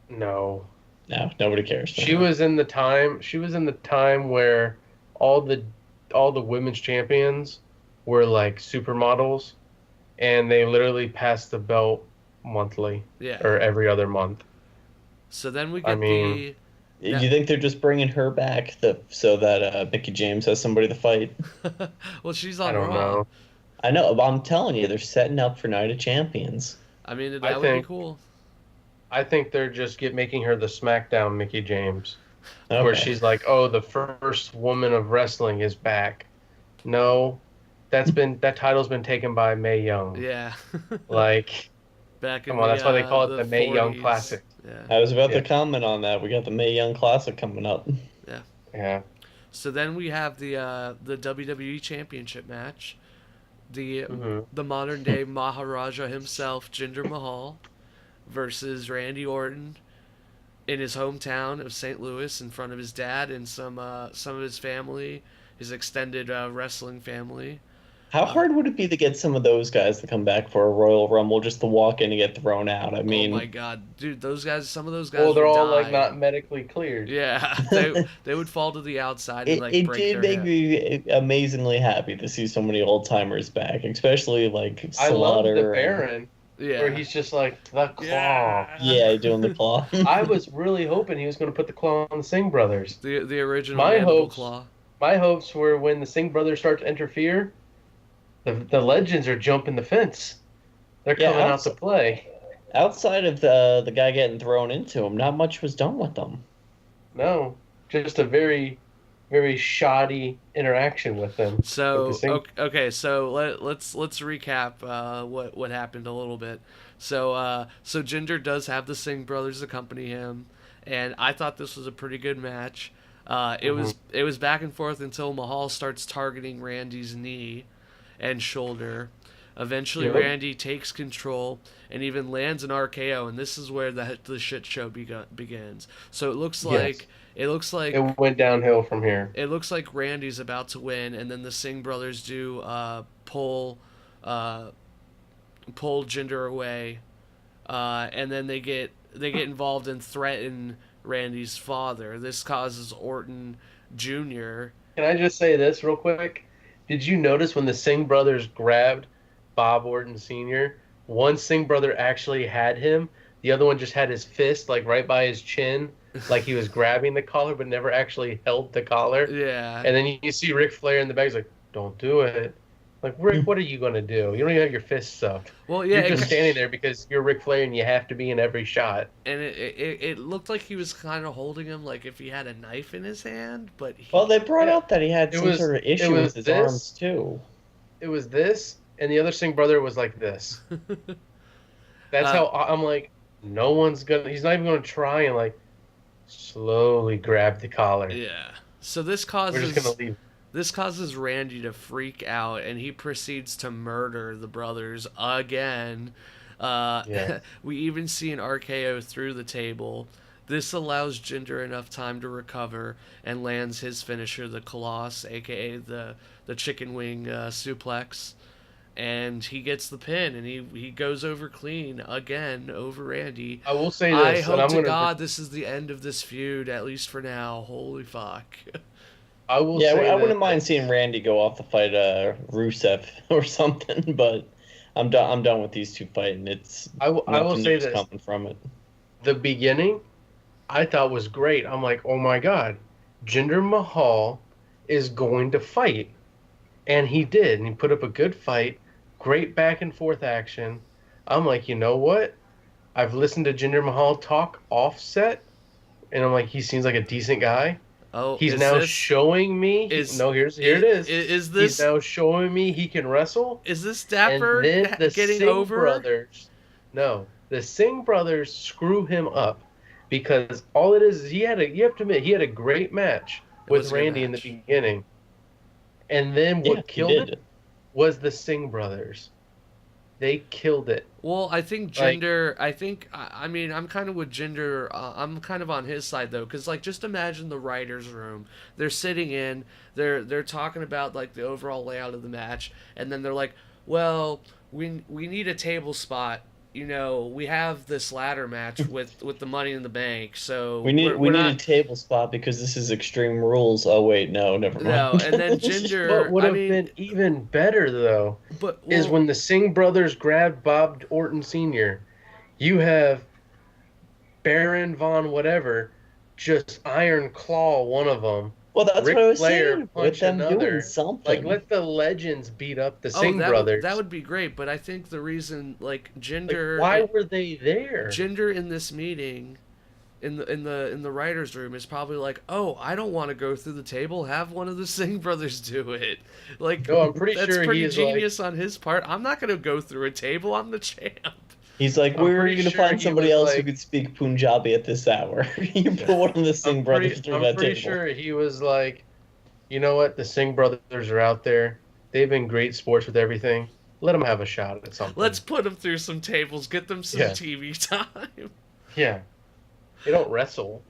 No. No, nobody cares. She was in the time where all the women's champions were like supermodels, and they literally passed the belt monthly or every other month. So then we get do you think they're just bringing her back so that Mickie James has somebody to fight? Well, she's on Raw. I don't know. I know, but I'm telling you, they're setting up for Night of Champions. I mean, that would be cool. I think they're just making her the SmackDown Mickie James, where she's like, "Oh, the first woman of wrestling is back." No, that title's been taken by Mae Young. Yeah. Like, back in come on, that's why they call it the Mae Young Classic. Yeah. I was about to comment on that. We got the Mae Young Classic coming up. Yeah. Yeah. So then we have the WWE Championship match. The modern day Maharaja himself, Jinder Mahal, versus Randy Orton in his hometown of St. Louis in front of his dad and some of his family, his extended wrestling family. How hard would it be to get some of those guys to come back for a Royal Rumble just to walk in and get thrown out? I mean, oh my God, dude, some of those guys. Well, they're all die. like not medically cleared. Yeah, they would fall to the outside and like it break did their make me amazingly happy to see so many old timers back, especially like I love Slaughter. the Baron. Yeah. Where he's just like, the claw. Yeah, doing the claw. I was really hoping he was going to put the claw on the Singh brothers. The original claw. My hopes were when the Singh brothers start to interfere, the legends are jumping the fence. They're coming out to play. Outside of the guy getting thrown into him, not much was done with them. No, just a very, very shoddy interaction with them. So okay, so let's recap what happened a little bit. So Jinder does have the Singh brothers accompany him, and I thought this was a pretty good match. It was back and forth until Mahal starts targeting Randy's knee and shoulder. Eventually, Randy takes control and even lands an RKO, and this is where the shit show begins. So it looks like it went downhill from here. It looks like Randy's about to win, and then the Singh brothers do pull Jinder away, and then they get involved and threaten Randy's father. This causes Orton Jr. Can I just say this real quick? Did you notice when the Singh brothers grabbed Bob Orton Sr., one Singh brother actually had him, the other one just had his fist like right by his chin, like he was grabbing the collar but never actually held the collar? Yeah. And then you see Ric Flair in the back, he's like, don't do it. Like, Rick, what are you going to do? You don't even have your fists up. Well, yeah, you're just standing there because you're Ric Flair and you have to be in every shot. And it looked like he was kind of holding him like if he had a knife in his hand, but well, they brought out that he had some sort of issue with his arms too. It was this, and the other Singh brother was like this. That's how I'm like, no one's gonna. He's not even gonna try and like slowly grab the collar. Yeah. So this causes. We're just gonna leave. This causes Randy to freak out, and he proceeds to murder the brothers again. We even see an RKO through the table. This allows Jinder enough time to recover and lands his finisher, the Coloss, a.k.a. the chicken wing suplex. And he gets the pin, and he goes over clean again over Randy. I will say this. I hope to God this is the end of this feud, at least for now. Holy fuck. I wouldn't mind seeing Randy go off to fight Rusev or something, but I'm done with these two fighting. I will say this coming from it. The beginning, I thought was great. I'm like, oh my God, Jinder Mahal is going to fight, and he did, and he put up a good fight, great back and forth action. I'm like, you know what? I've listened to Jinder Mahal talk offset, and I'm like, he seems like a decent guy. Oh, he's now showing me. Here it is. Is this? He's now showing me he can wrestle. Is this Dapper and then the getting Singh over? Brothers, no, the Singh brothers screw him up because all it is you have to admit he had a great match with Randy in the beginning, and then what killed it was the Singh brothers. They killed it. Well, I think Jinder. I mean, I'm kind of with Jinder. I'm kind of on his side though, because like, just imagine the writers' room. They're sitting in. They're talking about like the overall layout of the match, and then they're like, "Well, we need a table spot. You know, we have this ladder match with the Money in the Bank, so we need a table spot because this is Extreme Rules." Oh wait, no, never mind. No, and then Jinder. What would have been even better though, is when the Singh brothers grabbed Bob Orton Sr. You have Baron Von whatever just iron claw one of them. Well, that's Ric what I was Flair saying. With them doing something. Like, let the legends beat up the Singh brothers. That would be great, but I think the reason, like, Jinder... Like, why were they there? Jinder in this meeting, in the writers' room, is probably like, oh, I don't want to go through the table. Have one of the Singh brothers do it. Like, no, I'm pretty sure that's pretty genius on his part. I'm not going to go through a table. I'm the champ. He's like, where are you going to find somebody else who could speak Punjabi at this hour? You put one of the Singh brothers through that table. I'm pretty sure he was like, you know what? The Singh brothers are out there. They've been great sports with everything. Let them have a shot at something. Let's put them through some tables. Get them some TV time. Yeah. They don't wrestle.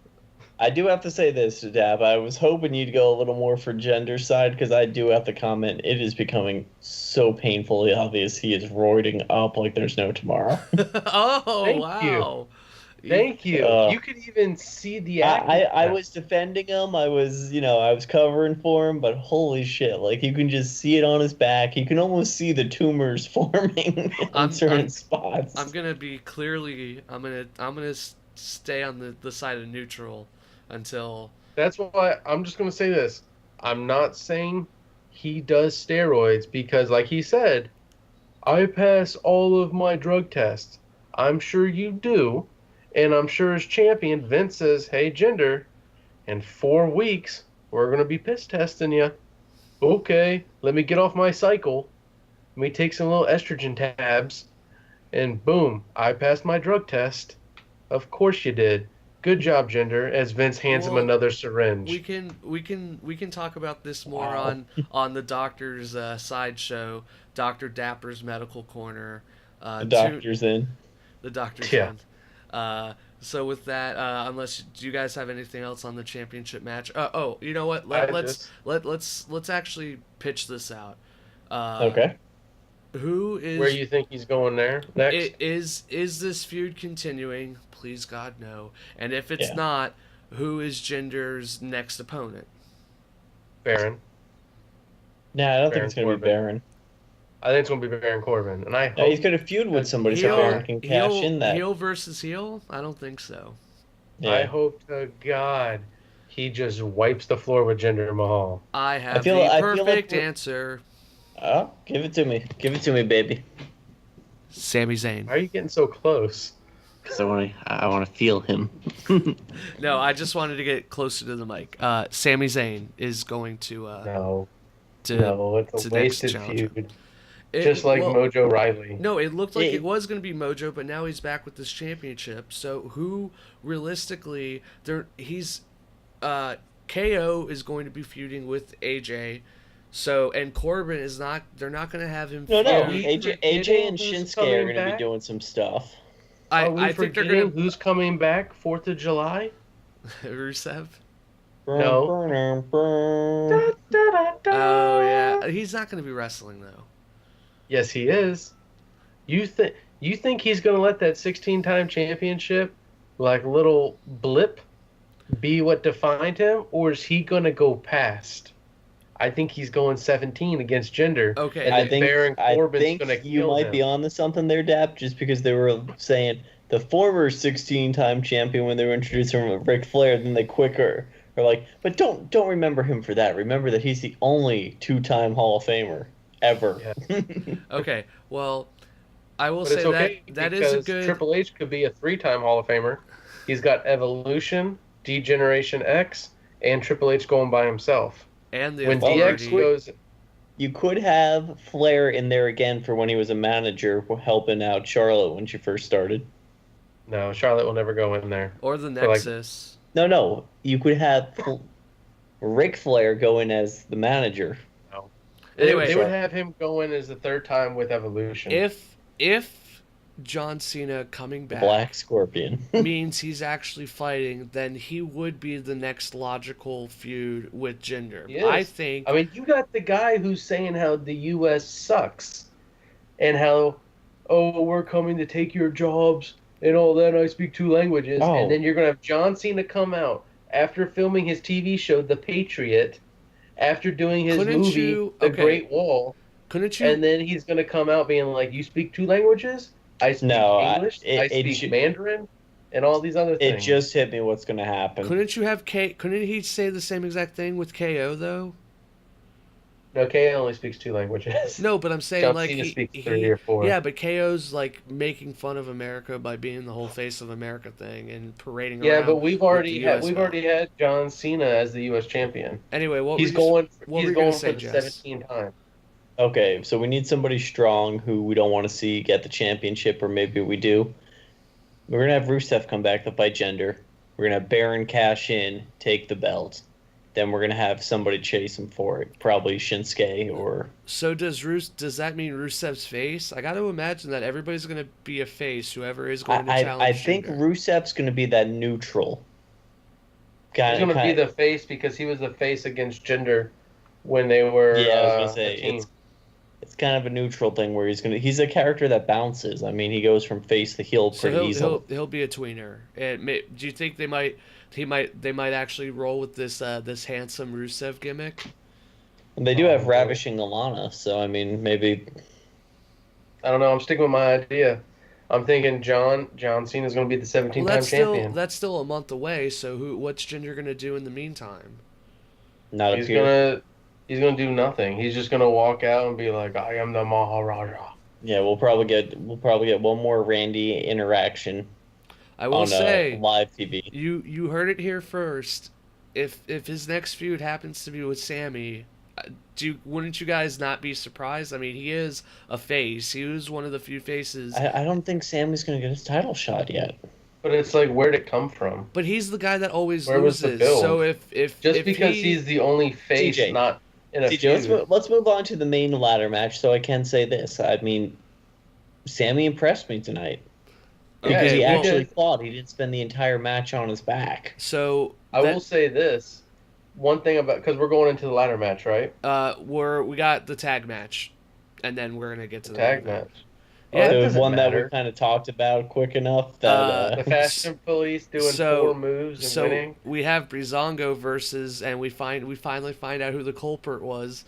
I do have to say this, Dab. I was hoping you'd go a little more for Jinder's side, because I do have to comment. It is becoming so painfully obvious he is roiding up like there's no tomorrow. Wow. Thank you. You could even see the I was defending him. I was covering for him, but holy shit, like you can just see it on his back. You can almost see the tumors forming in certain spots. I'm gonna stay on the side of neutral until. That's why I'm just gonna say this. I'm not saying he does steroids because, like he said, I pass all of my drug tests. I'm sure you do. And I'm sure as champion, Vince says, hey, Jinder, in 4 weeks, we're going to be piss testing you. Okay, let me get off my cycle. Let me take some little estrogen tabs. And boom, I passed my drug test. Of course you did. Good job, Jinder, as Vince hands him another syringe. We can talk about this more on the doctor's sideshow, Dr. Dapper's Medical Corner. The doctor's in. The doctor's in. So with that, do you guys have anything else on the championship match? You know what? Let's actually pitch this out. Okay. Who is? Where you think he's going there next? Is this feud continuing? Please God no. And if it's not, who is Jinder's next opponent? Baron. No, I don't think it's going to be Baron. I think it's going to be Baron Corbin, and I hope he's going to feud with somebody so Baron can cash in that. Heel versus heel? I don't think so. Yeah. I hope to God he just wipes the floor with Jinder Mahal. I have the perfect answer. Oh, give it to me. Give it to me, baby. Sami Zayn. Why are you getting so close? Because I want to feel him. No, I just wanted to get closer to the mic. Sami Zayn is going to No, it's a wasted feud. Mojo Rawley. No, it looked like it was going to be Mojo, but now he's back with this championship. So who, realistically, KO is going to be feuding with AJ. So, and Corbin is not, they're not going to have him feud. No, AJ and Shinsuke are going to be doing some stuff. I think they're going to... Who's coming back 4th of July? Rusev? No. Oh, yeah. He's not going to be wrestling, though. Yes, he is. You think he's going to let that 16-time championship, like little blip, be what defined him, or is he going to go past? I think he's going 17 against Jinder. Okay, and Baron Corbin's going to kill you might be on to something there, Dap, just because they were saying the former 16-time champion when they were introducing Ric Flair, then they quicker are like, but don't remember him for that. Remember that he's the only 2-time Hall of Famer ever. Yeah. Okay, well, I will say that is a good... Triple H could be a 3-time Hall of Famer. He's got Evolution, D-Generation X, and Triple H going by himself. And when DX goes... You could have Flair in there again for when he was a manager helping out Charlotte when she first started. No, Charlotte will never go in there. Or the Nexus. No. You could have Ric Flair go in as the manager. No. Anyway, they would have him go in as the 3rd time with Evolution. If John Cena coming back, Black Scorpion, means he's actually fighting, then he would be the next logical feud with Jinder. I mean, you got the guy who's saying how the U.S. sucks and how, we're coming to take your jobs and all that. I speak 2 languages. Oh. And then you're going to have John Cena come out after filming his TV show, The Patriot, after doing his movie, The Great Wall. Couldn't you? And then he's going to come out being like, you speak 2 languages? I speak English, I speak Mandarin, and all these other things. It just hit me what's going to happen. Couldn't he say the same exact thing with KO, though? No, KO only speaks 2 languages. No, but I'm saying he speaks 3 or 4. Yeah, but KO's like making fun of America by being the whole face of America thing and parading around. Yeah, but we've already had John Cena as the U.S. champion. Anyway, he's going for the 17th time. Okay, so we need somebody strong who we don't want to see get the championship, or maybe we do. We're going to have Rusev come back to fight Jinder. We're going to have Baron cash in, take the belt. then we're gonna have somebody chase him for it. Probably Shinsuke or. So does that mean Rusev's face? I got to imagine that everybody's going to be a face. Whoever is going to challenge. I think Rusev's gonna be that neutral. He's going to be the face because he was the face against Jinder when they were. Yeah, I was gonna say it's kind of a neutral thing where he's a character that bounces. I mean, he goes from face to heel pretty easily. He'll be a tweener. Do you think they might actually roll with this handsome Rusev gimmick? And they do have Ravishing Alana, so I mean maybe. I don't know. I'm sticking with my idea. I'm thinking John Cena is going to be the 17-time champion. That's still a month away. So what's Jinder going to do in the meantime? He's gonna do nothing. He's just gonna walk out and be like, "I am the Maharaja." Yeah, we'll probably get one more Randy interaction. I will say live TV. You heard it here first. If his next feud happens to be with Sammy, wouldn't you guys not be surprised? I mean, he is a face. He was one of the few faces. I don't think Sammy's gonna get his title shot yet. But it's like, where'd it come from? But he's the guy that always Where loses. Was the build? So if because he's the only face, TJ. not. Let's move on to the main ladder match. So I can say this. I mean, Sammy impressed me tonight. Because he actually fought. He didn't spend the entire match on his back. So I will say this. One thing about, because we're going into the ladder match, right? We got the tag match, and then we're gonna get to the tag match. Yeah, the one that we kind of talked about quick enough. That the Fashion Police doing 4 moves and winning. So we have Breezango versus, and we finally find out who the culprit was,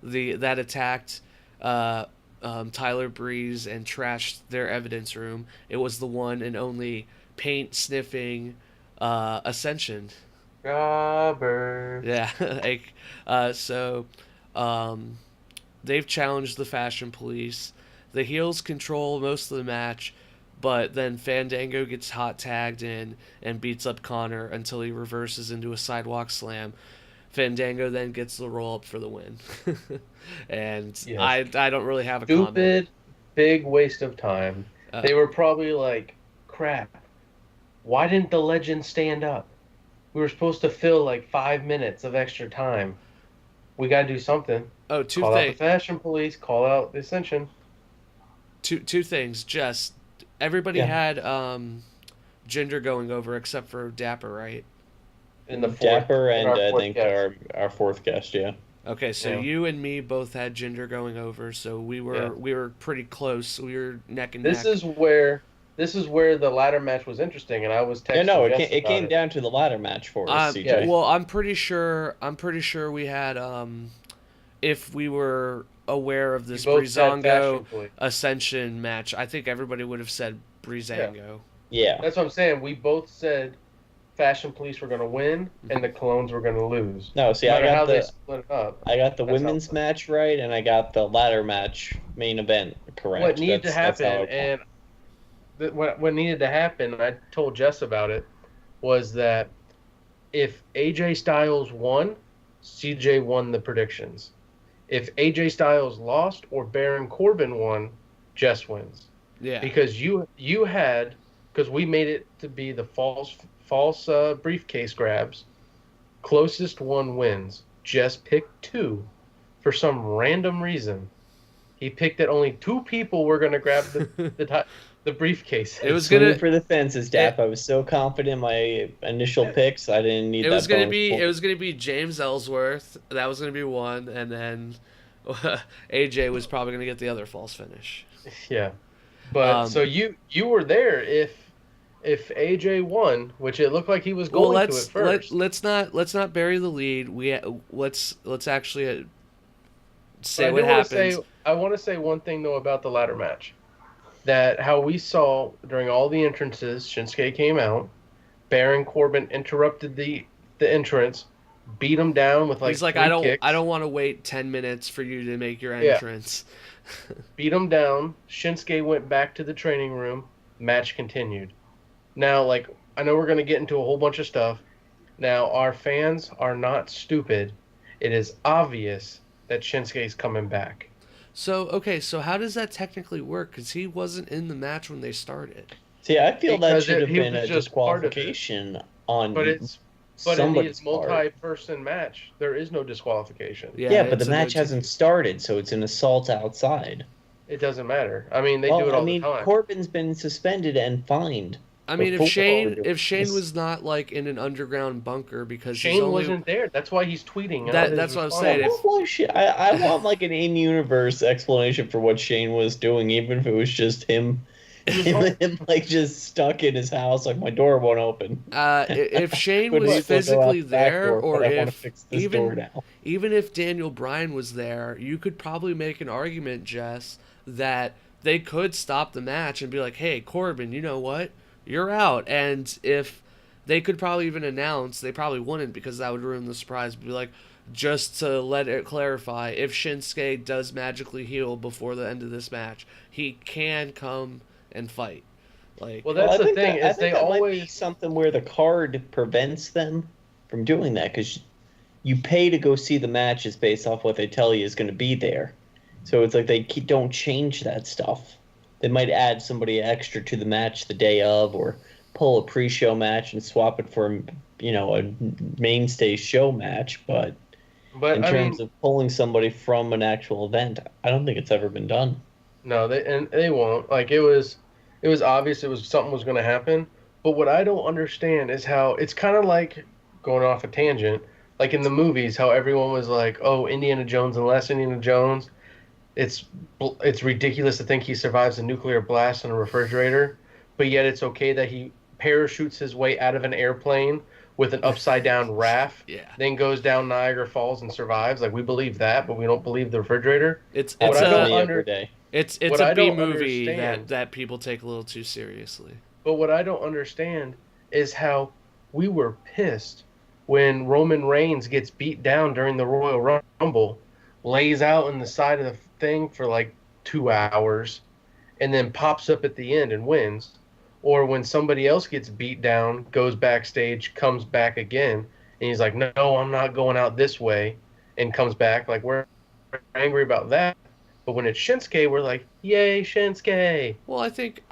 that attacked Tyler Breeze and trashed their evidence room. It was the one and only paint sniffing Ascension. Robert. Yeah, so they've challenged the Fashion Police. The heels control most of the match, but then Fandango gets hot tagged in and beats up Connor until he reverses into a sidewalk slam. Fandango then gets the roll up for the win. And yes. I don't really have a comment. Stupid, big waste of time. They were probably like, crap, why didn't the legend stand up? We were supposed to fill like 5 minutes of extra time. We got to do something. Call out the Fashion Police, call out the Ascension. Two things. Just everybody had Jinder going over except for Dapper, right? In the fourth, Dapper and I think our fourth guest, yeah. Okay, so you and me both had Jinder going over, so we were pretty close. We were neck and neck. This is where the ladder match was interesting, and I was texting. No, it came down to the ladder match for us. CJ. Yeah. Well, I'm pretty sure we had if we were aware of this Breezango Ascension match, I think everybody would have said Breezango. Yeah. That's what I'm saying. We both said Fashion Police were going to win and the Clones were going to lose. No, see, I got they split it up. I got the women's match right, and I got the ladder match main event correct. What needed to happen, what needed to happen, and I told Jess about it, was that if AJ Styles won, CJ won the predictions. If AJ Styles lost or Baron Corbin won, Jess wins. Yeah. Because because we made it to be the false briefcase grabs. Closest one wins. Jess picked 2 for some random reason. He picked that only 2 people were going to grab the briefcase. It was going for the fences, Dap. I was so confident in my initial picks. I didn't need. It was going to be James Ellsworth. That was going to be one, and then AJ was probably going to get the other false finish. Yeah, but so you were there if AJ won, which it looked like he was going to at first. Let's not bury the lead. Let's actually say what happens. I want to say one thing though about the ladder match. That how we saw during all the entrances, Shinsuke came out, Baron Corbin interrupted the entrance, beat him down with he's like, I don't want to wait 10 minutes for you to make your entrance. Yeah. Beat him down. Shinsuke went back to the training room. Match continued. Now, I know we're going to get into a whole bunch of stuff. Now, our fans are not stupid. It is obvious that Shinsuke's coming back. So how does that technically work? Because he wasn't in the match when they started. See, I feel that should have been a disqualification on. But But in somebody's the multi-person match, there is no disqualification. Yeah, but the match hasn't started, so it's an assault outside. It doesn't matter. I mean, they do it all the time. Corbin's been suspended and fined. I mean, if Shane was not like in an underground bunker because Shane wasn't there, that's why he's tweeting. That's what I'm saying. I want like an in-universe explanation for what Shane was doing, even if it was just him like just stuck in his house, like my door won't open. If Shane was physically there, or if even if Daniel Bryan was there, you could probably make an argument, Jess, that they could stop the match and be like, "Hey, Corbin, you know what? You're out." And if they could probably even announce, they probably wouldn't because that would ruin the surprise. But be like, just to let it clarify, if Shinsuke does magically heal before the end of this match, he can come and fight. Like, well, that's the thing. Is they always might be something where the card prevents them from doing that because you pay to go see the matches based off what they tell you is going to be there. So it's like they don't change that stuff. They might add somebody extra to the match the day of, or pull a pre-show match and swap it for, a mainstay show match. But in terms of pulling somebody from an actual event, I don't think it's ever been done. No, they won't. Like it was obvious something was going to happen. But what I don't understand is how it's kind of like going off a tangent. Like in the movies, how everyone was like, "Oh, Indiana Jones and less Indiana Jones." It's ridiculous to think he survives a nuclear blast in a refrigerator, but yet it's okay that he parachutes his way out of an airplane with an upside-down raft, then goes down Niagara Falls and survives. Like, we believe that, but we don't believe the refrigerator. It's a B movie that people take a little too seriously. But what I don't understand is how we were pissed when Roman Reigns gets beat down during the Royal Rumble, lays out in the side of the thing for like 2 hours, and then pops up at the end and wins. Or when somebody else gets beat down, goes backstage, comes back again, and he's like, "No, I'm not going out this way," and comes back. Like, we're angry about that. But when it's Shinsuke, we're like, "Yay, Shinsuke!" Well, I think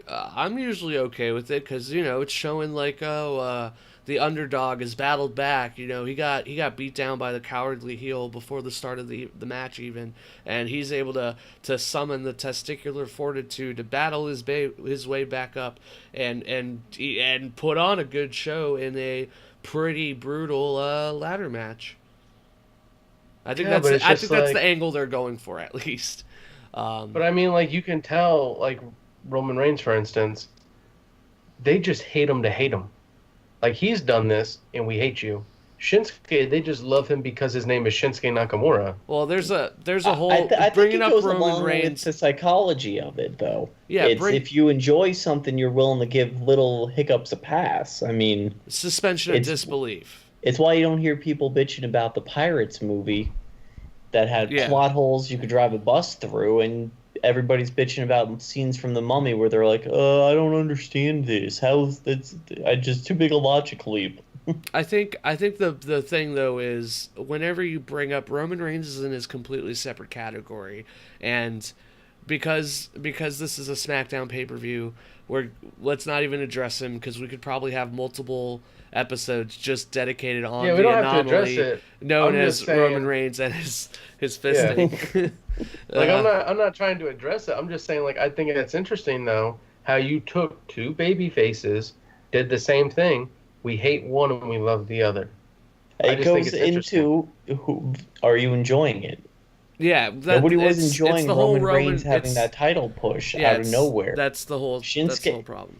I'm usually okay with it because it's showing like the underdog has battled back. He got beat down by the cowardly heel before the start of the match even, and he's able to summon the testicular fortitude to battle his way back up and put on a good show in a pretty brutal ladder match. I think that's the angle they're going for, at least. But I mean, like, you can tell, like Roman Reigns, for instance, they just hate him to hate him. Like, he's done this, and we hate you. Shinsuke, they just love him because his name is Shinsuke Nakamura. Well, there's a whole I bringing think it goes up Roman along Reigns. With the psychology of it, though. Yeah, if you enjoy something, you're willing to give little hiccups a pass. I mean, suspension of disbelief. It's why you don't hear people bitching about the Pirates movie that had plot holes you could drive a bus through, and everybody's bitching about scenes from The Mummy where they're like, I don't understand this. How's that's just too big a logic leap. I think the thing though is whenever you bring up Roman Reigns is in his completely separate category, and because this is a SmackDown pay-per-view, let's not even address him because we could probably have multiple episodes just dedicated on the anomaly known as Roman Reigns and his fisting. Like, I'm not trying to address it. I'm just saying, like, I think it's interesting though how you took two baby faces, did the same thing. We hate one and we love the other. It goes into are you enjoying it? Yeah, nobody was enjoying Roman Reigns having that title push out of nowhere. That's the whole problem.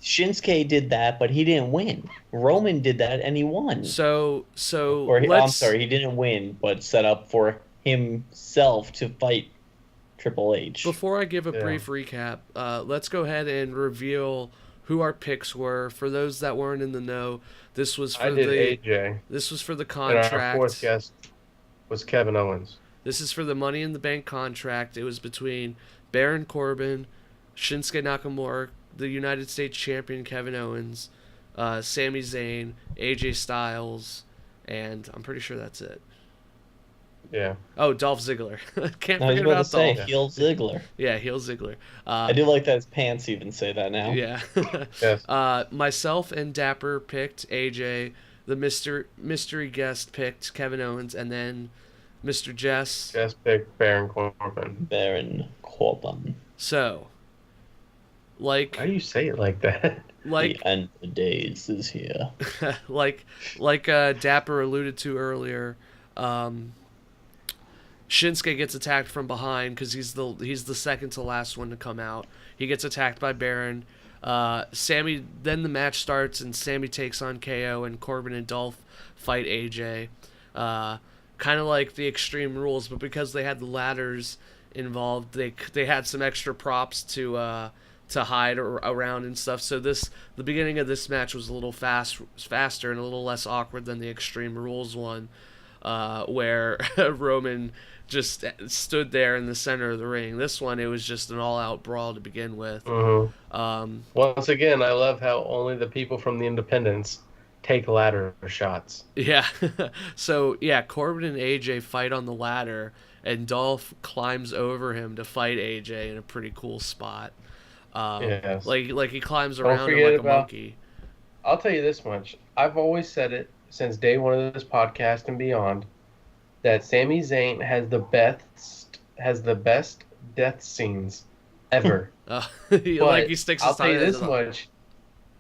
Shinsuke did that, but he didn't win. Roman did that, and he won. I'm sorry, he didn't win, but set up for himself to fight Triple H. Before I give a brief recap, let's go ahead and reveal who our picks were. For those that weren't in the know, this was for AJ. This was for the contract. And our fourth guest was Kevin Owens. This is for the Money in the Bank contract. It was between Baron Corbin, Shinsuke Nakamura, the United States Champion Kevin Owens, Sami Zayn, AJ Styles, and I'm pretty sure that's it. Yeah. Oh, Dolph Ziggler. Can't forget about Dolph. Heel Ziggler. Yeah, Heel Ziggler. I do like that his pants even say that now. Yeah. Yes. Myself and Dapper picked AJ. the mystery guest picked Kevin Owens, and then Mr. Jess picked Baron Corbin. Baron Corbin. So, like, how do you say it like that? Like the end of the days is here. like Dapper alluded to earlier, Shinsuke gets attacked from behind because he's the second to last one to come out. He gets attacked by Baron. Sammy. Then the match starts and Sammy takes on KO, and Corbin and Dolph fight AJ. Kind of like the Extreme Rules, but because they had the ladders involved, they had some extra props to hide around and stuff. So the beginning of this match was a little faster and a little less awkward than the Extreme Rules one, where Roman just stood there in the center of the ring. This one, it was just an all-out brawl to begin with. Mm-hmm. Once again, I love how only the people from the Independents take ladder shots. Yeah. So, yeah, Corbin and AJ fight on the ladder, and Dolph climbs over him to fight AJ in a pretty cool spot. Yes. Like he climbs around him like a monkey. I'll tell you this much. I've always said it since day one of this podcast and beyond, that Sami Zayn has the best death scenes ever. He sticks his I'll tell you this much.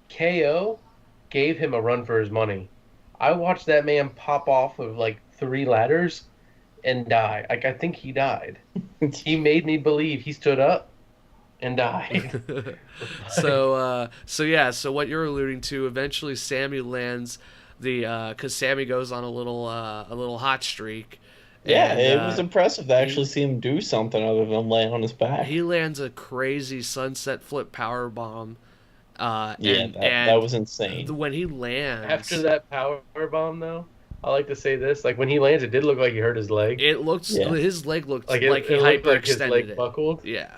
KO gave him a run for his money. I watched that man pop off of like 3 ladders and die. Like, I think he died. He made me believe he stood up and died. So what you're alluding to, eventually Sammy lands because Sammy goes on a little hot streak. Yeah, it was impressive to actually see him do something other than lay on his back. He lands a crazy sunset flip power bomb. That was insane. When he lands, after that power bomb, though, I like to say this: like when he lands, it did look like he hurt his leg. His leg looked like he hyperextended his leg buckled. Yeah.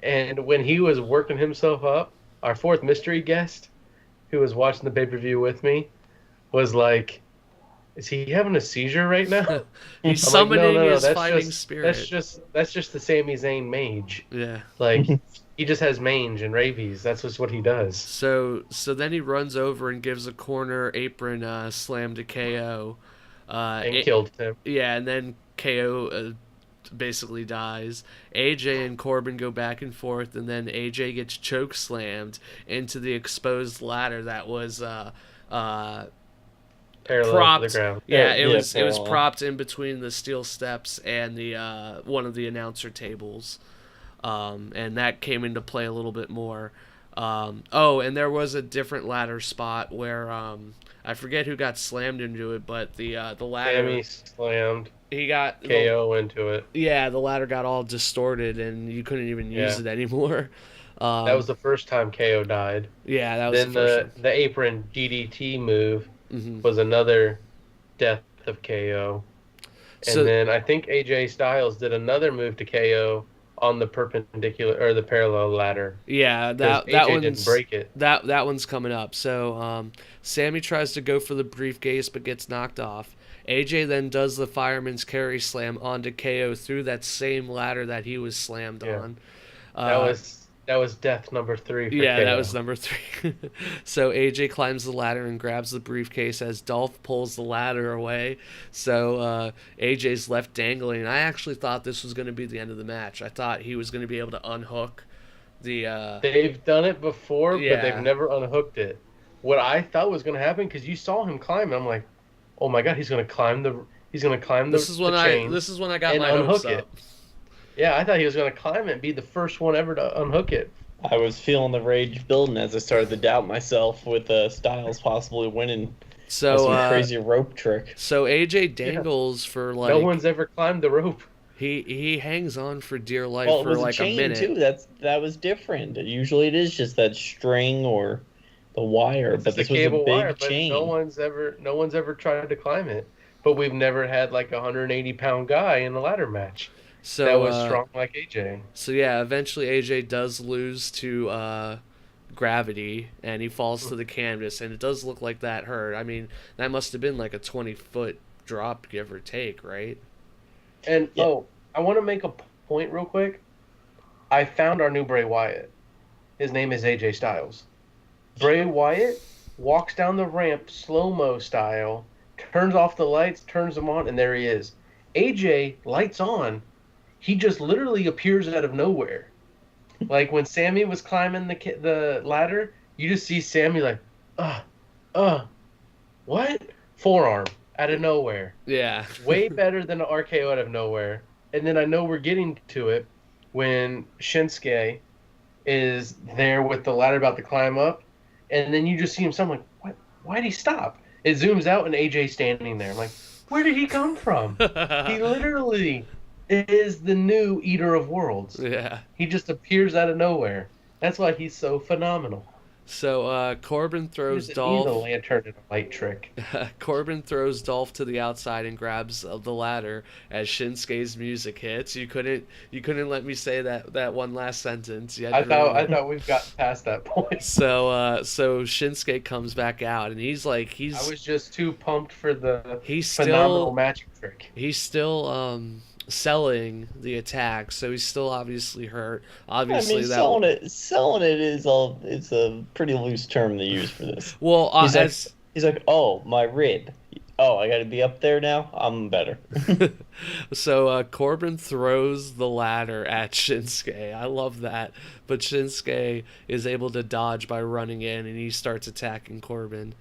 And when he was working himself up, our fourth mystery guest, who was watching the pay-per-view with me, was like, is he having a seizure right now? He's summoning his fighting spirit. That's just the Sami Zayn mage. Yeah. Like, he just has mange and rabies. That's just what he does. So then he runs over and gives a corner apron slam to KO. And killed him. Yeah, and then KO basically dies. AJ and Corbin go back and forth, and then AJ gets choke slammed into the exposed ladder that was parallel propped to the ground. Yeah, it was propped in between the steel steps and the one of the announcer tables, and that came into play a little bit more. And there was a different ladder spot where I forget who got slammed into it, but the ladder. Sammy slammed. He got KO into it. Yeah, the ladder got all distorted, and you couldn't even use it anymore. That was the first time KO died. Yeah, that was then the first time. The apron DDT move was another death of KO. And then I think AJ Styles did another move to KO on the perpendicular or the parallel ladder. Yeah, that one didn't break it. That one's coming up. So Sammy tries to go for the briefcase but gets knocked off. AJ then does the fireman's carry slam onto KO through that same ladder that he was slammed on. That was death number 3 for Yeah, KO. that was number 3. So AJ climbs the ladder and grabs the briefcase as Dolph pulls the ladder away. So AJ's left dangling. I actually thought this was going to be the end of the match. I thought he was going to be able to unhook the... They've done it before, but they've never unhooked it. What I thought was going to happen, because you saw him climb, and I'm like, oh my god, he's going to climb the chain. This is when I got my hopes up. Yeah, I thought he was going to climb it and be the first one ever to unhook it. I was feeling the rage building as I started to doubt myself with Styles possibly winning some crazy rope trick. So AJ dangles for like... No one's ever climbed the rope. He hangs on for dear life for like a minute. Too. That was different. Usually it is just that string or the wire, but this was a big chain. No one's ever tried to climb it. But we've never had like a 180-pound guy in a ladder match. So that was strong like AJ. So yeah, eventually AJ does lose to gravity, and he falls to the canvas, and it does look like that hurt. I mean, that must have been like a 20-foot drop, give or take, right? And I want to make a point real quick. I found our new Bray Wyatt. His name is AJ Styles. Bray Wyatt walks down the ramp slow-mo style, turns off the lights, turns them on, and there he is. AJ, lights on, he just literally appears out of nowhere. Like when Sammy was climbing the ladder, you just see Sammy like, what? Forearm out of nowhere. Yeah. Way better than an RKO out of nowhere. And then I know we're getting to it when Shinsuke is there with the ladder about to climb up, and then you just see him. So I'm like, what? Why'd he stop? It zooms out and AJ standing there. I'm like, where did he come from? He literally is the new Eater of Worlds. Yeah. He just appears out of nowhere. That's why he's so phenomenal. So Corbin throws Dolph. He's a lantern and a light trick. Corbin throws Dolph to the outside and grabs the ladder as Shinsuke's music hits. You couldn't let me say that one last sentence. I thought we've got past that point. So Shinsuke comes back out and he's. I was just too pumped for the phenomenal magic trick. He's still selling the attack, so he's still obviously hurt. Obviously, selling it is a pretty loose term to use for this. Well, he's like, oh, my rib. Oh, I got to be up there now. I'm better. So Corbin throws the ladder at Shinsuke. I love that, but Shinsuke is able to dodge by running in, and he starts attacking Corbin.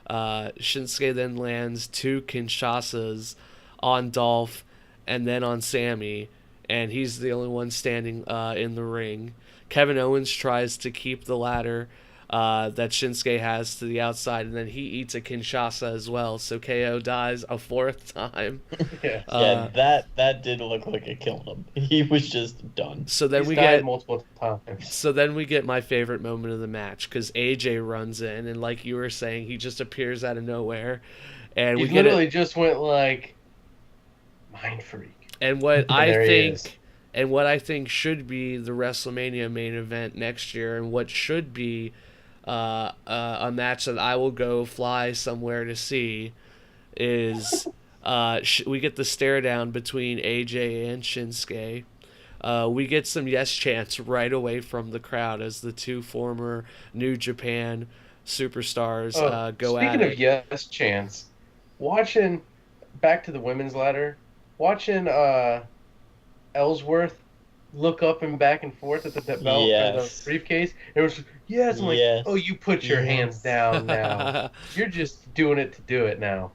Shinsuke then lands 2 Kinshasas on Dolph and then on Sammy, and he's the only one standing in the ring. Kevin Owens tries to keep the ladder that Shinsuke has to the outside, and then he eats a Kinshasa as well, so KO dies a 4th time. Yeah, that did look like it killed him. He was just done. So then He's died multiple times. So then we get my favorite moment of the match, because AJ runs in, and like you were saying, he just appears out of nowhere. And he literally just went like... mind freak. And what I think should be the WrestleMania main event next year, and what should be a match that I will go fly somewhere to see, is we get the stare down between AJ and Shinsuke. We get some yes chants right away from the crowd as the 2 former New Japan superstars go at it. Speaking of yes chants, watching back to the women's ladder, watching Ellsworth look up and back and forth at the belt or the briefcase, it was I'm like, oh, you put your hands down now. You're just doing it to do it now.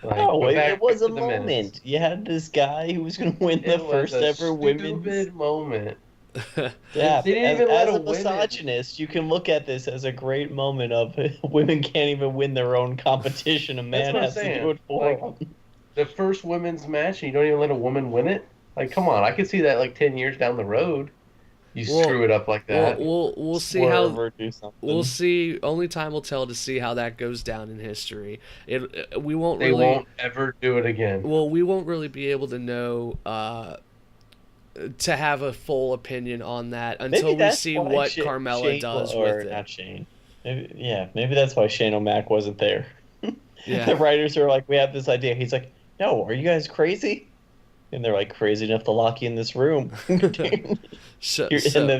Like, no, it was a moment. Minutes. You had this guy who was going to win the first ever women's moment. Yeah, as a misogynist, you can look at this as a great moment of women can't even win their own competition. A man has to do it for them. The first women's match, and you don't even let a woman win it? Like, come on. I could see that like 10 years down the road. Screw it up like that. We'll see we'll see. Only time will tell to see how that goes down in history. They won't ever do it again. Well, we won't really be able to know to have a full opinion on that until we see what Carmella does with it. Not Shane. Maybe that's why Shane O'Mac wasn't there. Yeah. The writers are like, we have this idea. He's like, no, are you guys crazy? And they're like, crazy enough to lock you in this room. And then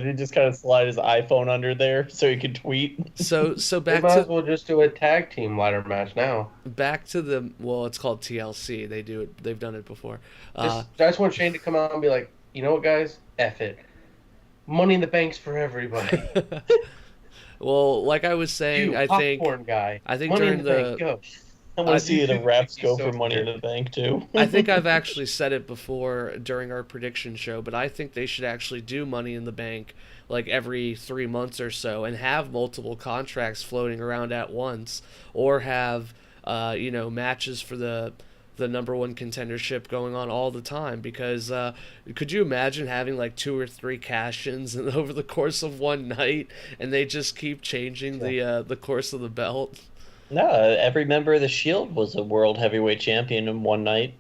he just kind of slide his iPhone under there so he could tweet. So back to... might as well just do a tag team ladder match now. Back to it's called TLC. They do it. They've done it before. I just want Shane to come out and be like, you know what, guys? F it. Money in the Bank's for everybody. Well, like I was saying, I think during the... I want to see the refs go for Money in the Bank, too. I think I've actually said it before during our prediction show, but I think they should actually do Money in the Bank like every 3 months or so and have multiple contracts floating around at once, or have matches for the number 1 contendership going on all the time, because could you imagine having like 2 or 3 cash-ins over the course of one night, and they just keep changing the course of the belt? No, every member of the Shield was a world heavyweight champion in one night.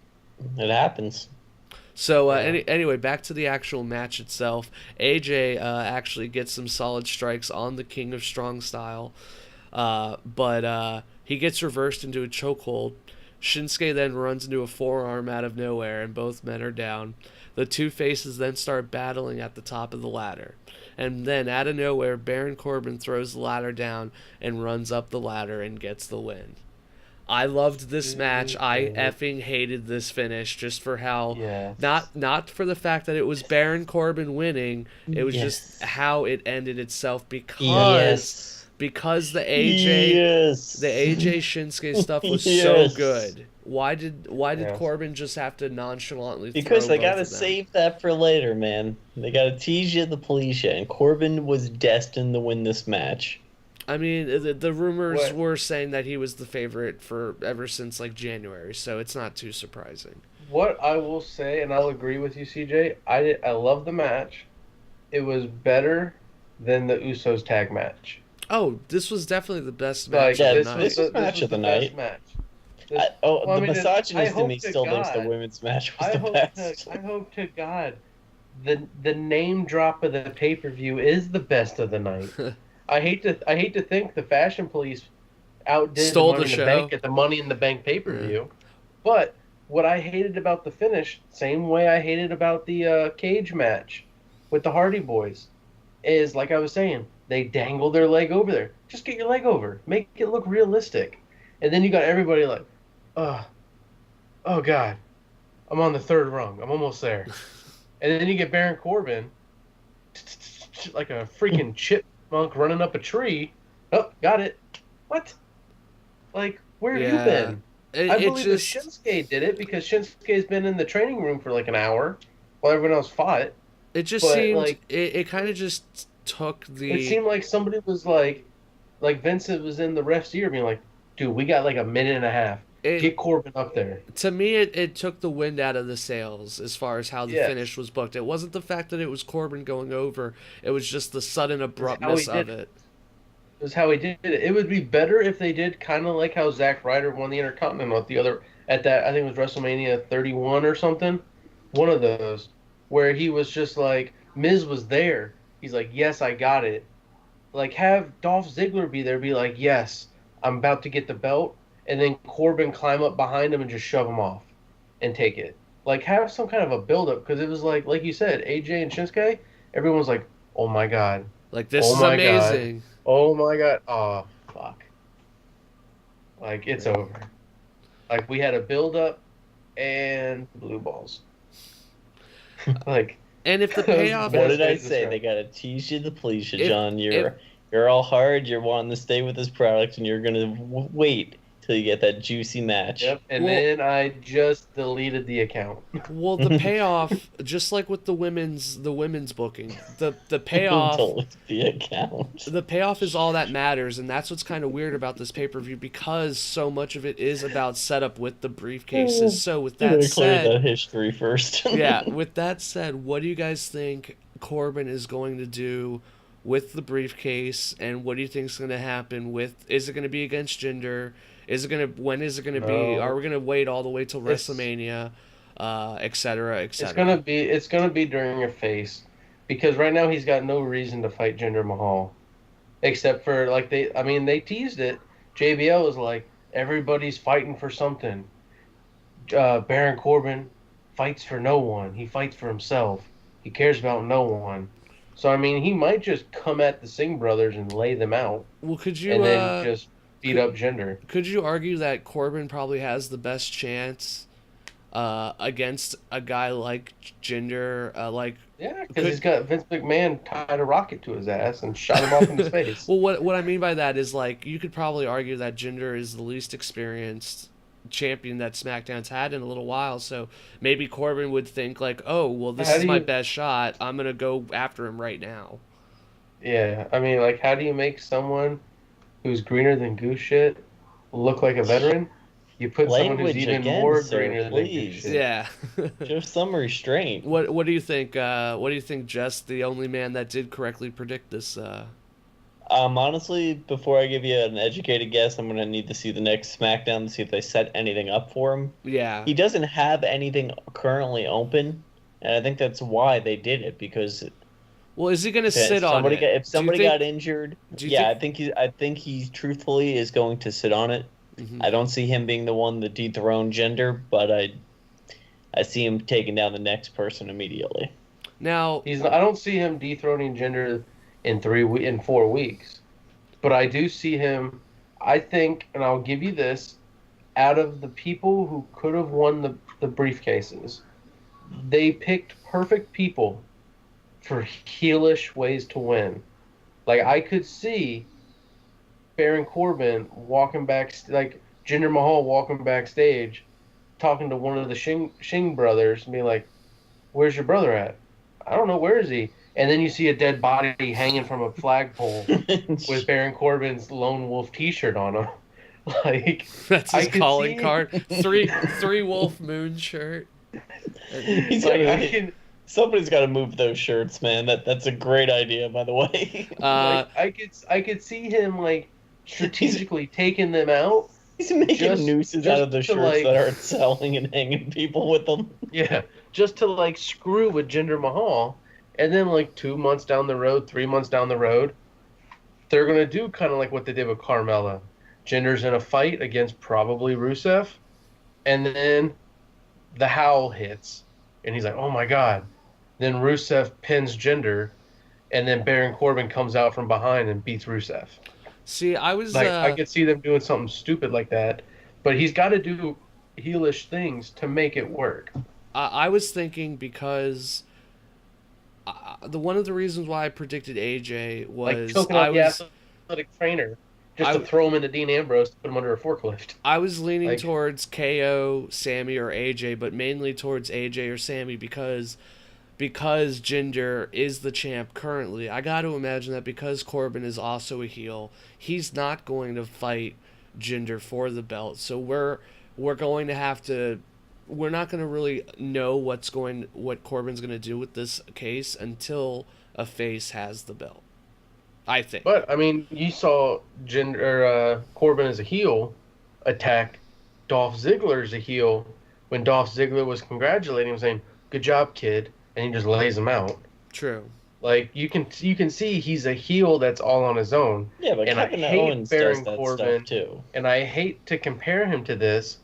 It happens. So anyway, back to the actual match itself. AJ actually gets some solid strikes on the King of Strong Style, but he gets reversed into a chokehold Shinsuke then runs into a forearm out of nowhere, and both men are down. The two faces then start battling at the top of the ladder. And then, out of nowhere, Baron Corbin throws the ladder down and runs up the ladder and gets the win. I loved this match. I effing hated this finish just for how... Yes. Not for the fact that it was Baron Corbin winning. It was just how it ended itself because the AJ Shinsuke stuff was so good. Why did Corbin just have to nonchalantly because throw they gotta save that for later, man. They gotta tease you the please you, and Corbin was destined to win this match. I mean, the rumors were saying that he was the favorite for ever since like January, so it's not too surprising. What I will say, and I'll agree with you, CJ, I love the match. It was better than the Usos tag match. Oh, this was definitely the best match of the night. This was match of the night. The misogynist in me still thinks the women's match was the best. I hope to God the name drop of the pay-per-view is the best of the night. I hate to think the Fashion Police outdid Stole the Money in the Bank at the Money in the Bank pay-per-view. But what I hated about the finish, same way I hated about the cage match with the Hardy Boys, is like I was saying, they dangle their leg over there. Just get your leg over. Make it look realistic. And then you got everybody like, oh God, I'm on the third rung. I'm almost there. And then you get Baron Corbin, like a freaking chipmunk running up a tree. Oh, got it. What? Like, where have you been? I believe that Shinsuke did it because Shinsuke's been in the training room for like an hour while everyone else fought. It just seemed like it kind of just took the. It seemed like somebody was like Vincent was in the ref's ear, being like, "Dude, we got like a minute and a half. Get Corbin up there." To me, it took the wind out of the sails as far as how the finish was booked. It wasn't the fact that it was Corbin going over. It was just the sudden abruptness of it. It was how he did it. It would be better if they did kind of like how Zack Ryder won the Intercontinental at the other at that. I think it was WrestleMania 31 or something. One of those where he was just like Miz was there. He's like, "Yes, I got it." Like have Dolph Ziggler be there, be like, "Yes, I'm about to get the belt," and then Corbin climb up behind him and just shove him off and take it. Like have some kind of a build up because it was like you said, AJ and Shinsuke. Everyone's like, "Oh my God, like this is amazing." God. Oh my God. Oh, fuck. Like, it's over. Like, we had a build-up and blue balls. Like... And if the payoff... What did I say? They gotta tease you to please you, John. You're all hard, you're wanting to stay with this product, and you're gonna wait till you get that juicy match. Yep, and then I just deleted the account. Well, the payoff, just like with the women's booking, the payoff, the account. The payoff is all that matters, and that's what's kind of weird about this pay-per-view because so much of it is about setup with the briefcases. So with that said, clear that history first. Yeah, with that said, what do you guys think Corbin is going to do with the briefcase, and what do you think is going to happen with? Is it going to be against Jinder? When is it gonna be? Are we gonna wait all the way till WrestleMania, et cetera, et cetera? It's gonna be during your face, because right now he's got no reason to fight Jinder Mahal, except for they teased it. JBL was like, everybody's fighting for something. Baron Corbin fights for no one. He fights for himself. He cares about no one. So I mean, he might just come at the Singh brothers and lay them out. Well, could you and then just beat up Jinder? Could you argue that Corbin probably has the best chance against a guy like Jinder? Yeah, because he's got Vince McMahon tied a rocket to his ass and shot him off in his face. Well, what I mean by that is you could probably argue that Jinder is the least experienced champion that SmackDown's had in a little while, so maybe Corbin would think oh, well, this is my best shot. I'm gonna go after him right now. Yeah, I mean, how do you make someone who's greener than goose shit look like a veteran? You put someone who's even more greener than goose shit. Yeah. Show some restraint. What do you think? What do you think, Jess, the only man that did correctly predict this? Honestly, before I give you an educated guess, I'm gonna need to see the next SmackDown to see if they set anything up for him. Yeah. He doesn't have anything currently open, and I think that's why they did it, because. Well, is he going to sit on it? If somebody got injured, I think he truthfully is going to sit on it Mm-hmm. I don't see him being the one that dethroned Jinder, but I see him taking down the next person immediately. Now, I don't see him dethroning Jinder in 4 weeks, but I do see him. I think, and I'll give you this: out of the people who could have won the briefcases, they picked perfect people for heelish ways to win. Like, I could see Baron Corbin walking back, like Jinder Mahal walking backstage, talking to one of the Shing brothers, and be like, "Where's your brother at?" "I don't know. Where is he?" And then you see a dead body hanging from a flagpole with Baron Corbin's Lone Wolf T-shirt on him. Like, that's his calling card. Three Wolf Moon shirt. Somebody's got to move those shirts, man. That's a great idea, by the way. I could see him like strategically taking them out. He's making nooses out of the shirts that aren't selling and hanging people with them. Yeah, just to like screw with Jinder Mahal, and then like 2 months down the road, 3 months down the road, they're gonna do kind of like what they did with Carmella. Jinder's in a fight against probably Rusev, and then the howl hits, and he's like, "Oh my god!" Then Rusev pins Jinder, and then Baron Corbin comes out from behind and beats Rusev. See, I could see them doing something stupid like that, but he's got to do heelish things to make it work. I was thinking because one of the reasons why I predicted AJ was like choking out the athletic trainer just to throw him into Dean Ambrose to put him under a forklift. I was leaning towards KO, Sammy, or AJ, but mainly towards AJ or Sammy because Jinder is the champ currently. I got to imagine that because Corbin is also a heel, he's not going to fight Jinder for the belt. So we're going to have to. We're not going to really know what Corbin's going to do with this case until a face has the belt, I think. But I mean, you saw Corbin as a heel attack Dolph Ziggler as a heel when Dolph Ziggler was congratulating him, saying, "Good job, kid," and he just lays him out. True. Like you can see he's a heel that's all on his own. Yeah, but Kevin Owens does that stuff too. And I hate to compare him to this,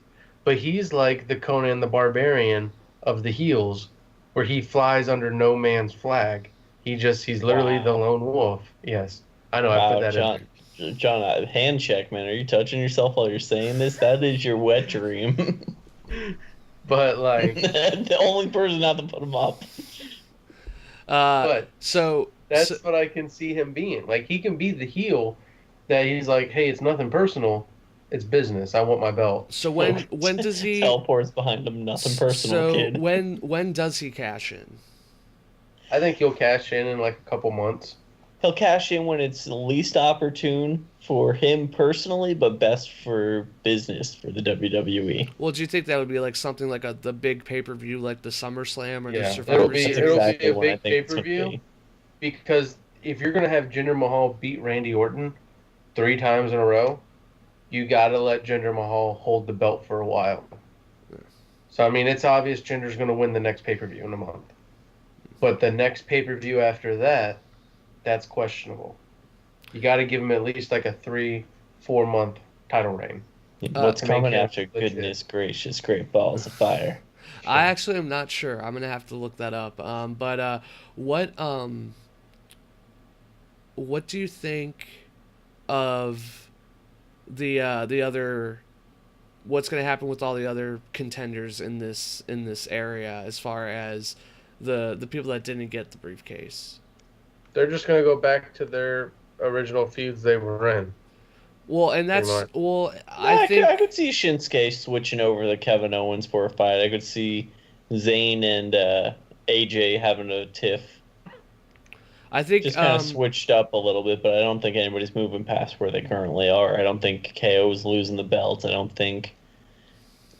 but he's like the Conan the Barbarian of the heels, where he flies under no man's flag. He's literally the lone wolf. Yes, I know. I put that in. John, hand check, man. Are you touching yourself while you're saying this? That is your wet dream. But like the only person not to put him up. But that's what I can see him being. Like, he can be the heel that he's like, "Hey, it's nothing personal. It's business. I want my belt." So when does he teleports behind him? Nothing personal, kid. When does he cash in? I think he'll cash in like a couple months. He'll cash in when it's least opportune for him personally, but best for business for the WWE. Well, do you think that would be like something like the big pay-per-view, like the SummerSlam or the Survivor Series? It'll be a big pay-per-view because if you're gonna have Jinder Mahal beat Randy Orton 3 times in a row, you gotta let Jinder Mahal hold the belt for a while. Yeah. So I mean, it's obvious Jinder's gonna win the next pay-per-view in a month, but the next pay-per-view after that, that's questionable. You got to give him at least like a 3-4 month title reign. What's coming after? Goodness gracious, great balls of fire. I actually am not sure. I'm gonna have to look that up. But what do you think of the other? What's gonna happen with all the other contenders in this area as far as the people that didn't get the briefcase? They're just going to go back to their original feuds they were in. Well, and that's... Well, I could see Shinsuke switching over the Kevin Owens for a fight. I could see Zayn and AJ having a tiff. I think... Just kind of switched up a little bit, but I don't think anybody's moving past where they currently are. I don't think KO's losing the belt. I don't think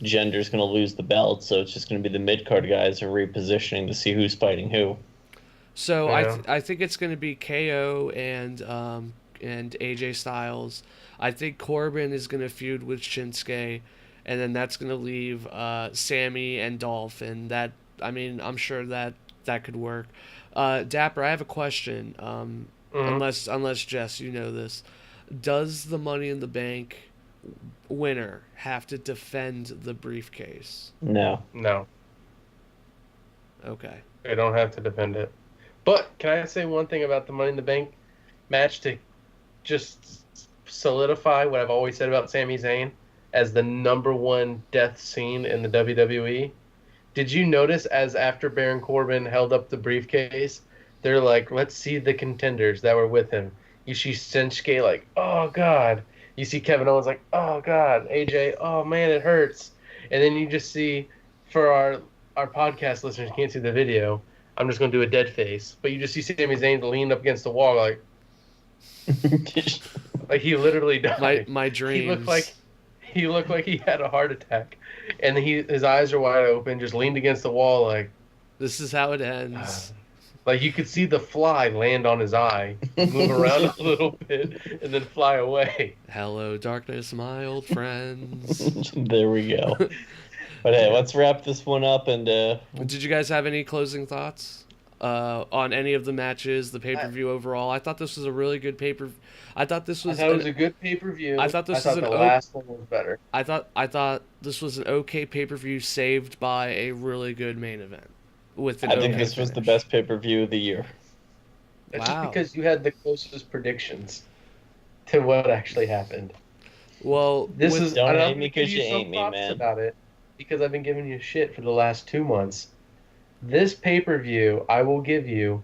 Jinder's going to lose the belt, so it's just going to be the mid-card guys are repositioning to see who's fighting who. So yeah. I think it's going to be KO and AJ Styles. I think Corbin is going to feud with Shinsuke, and then that's going to leave Sammy and Dolph, and that, I mean, I'm sure that could work. Dapper, I have a question. Unless Jess, you know this, does the Money in the Bank winner have to defend the briefcase? No. Okay. They don't have to defend it. But can I say one thing about the Money in the Bank match to just solidify what I've always said about Sami Zayn as the #1 death scene in the WWE? Did you notice as after Baron Corbin held up the briefcase, they're like, let's see the contenders that were with him. You see Shinsuke like, oh, God. You see Kevin Owens like, oh, God. AJ, oh, man, it hurts. And then you just see, for our podcast listeners who can't see the video, I'm just going to do a dead face. But you just see Sami Zayn leaning up against the wall like he literally died. My dreams. He looked like he had a heart attack. And his eyes are wide open, just leaned against the wall like... This is how it ends. Like you could see the fly land on his eye, move around a little bit, and then fly away. Hello, darkness, my old friends. There we go. But hey, let's wrap this one up. And did you guys have any closing thoughts on any of the matches, the pay-per-view overall? I thought this was a really good pay-per-view. I thought it was a good pay-per-view. I thought the last one was better. I thought this was an okay pay-per-view saved by a really good main event. I think this was the best pay-per-view of the year. That's just because you had the closest predictions to what actually happened. Well, don't hate me because you ain't me, man. About it because I've been giving you shit for the last 2 months. This pay-per-view, I will give you.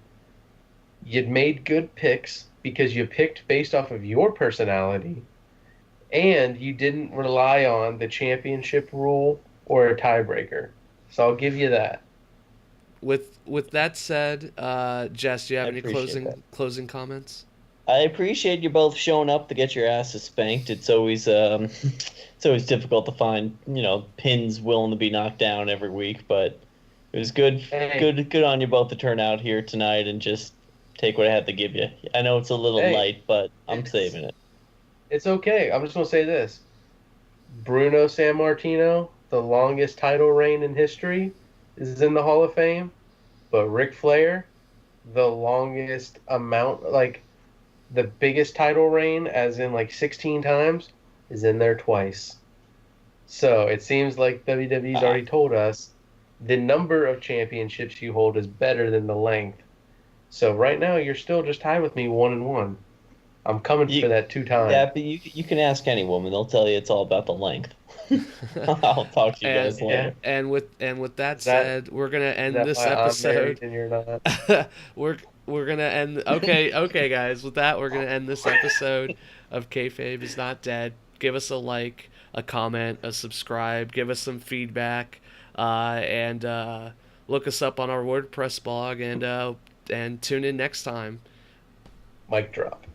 You'd made good picks because you picked based off of your personality, and you didn't rely on the championship rule or a tiebreaker. So I'll give you that. With that said, Jess, do you have any closing comments? I appreciate you both showing up to get your asses spanked. It's always difficult to find pins willing to be knocked down every week, but it was good on you both to turn out here tonight and just take what I had to give you. I know it's a little light, but I'm saving it. It's okay. I'm just gonna say this: Bruno Sammartino, the longest title reign in history, is in the Hall of Fame, but Ric Flair, the longest amount, like the biggest title reign, as in like 16 times, is in there twice. So it seems like WWE's already told us the number of championships you hold is better than the length. So right now you're still just tied with me 1-1. I'm coming for that 2 times. Yeah, but you can ask any woman; they'll tell you it's all about the length. I'll talk to you guys later. And with that said, we're gonna end this episode. And you're not. we're gonna end. Okay, guys. With that, we're gonna end this episode of Kayfabe is Not Dead. Give us a like, a comment, a subscribe. Give us some feedback, and look us up on our WordPress blog. And tune in next time. Mic drop.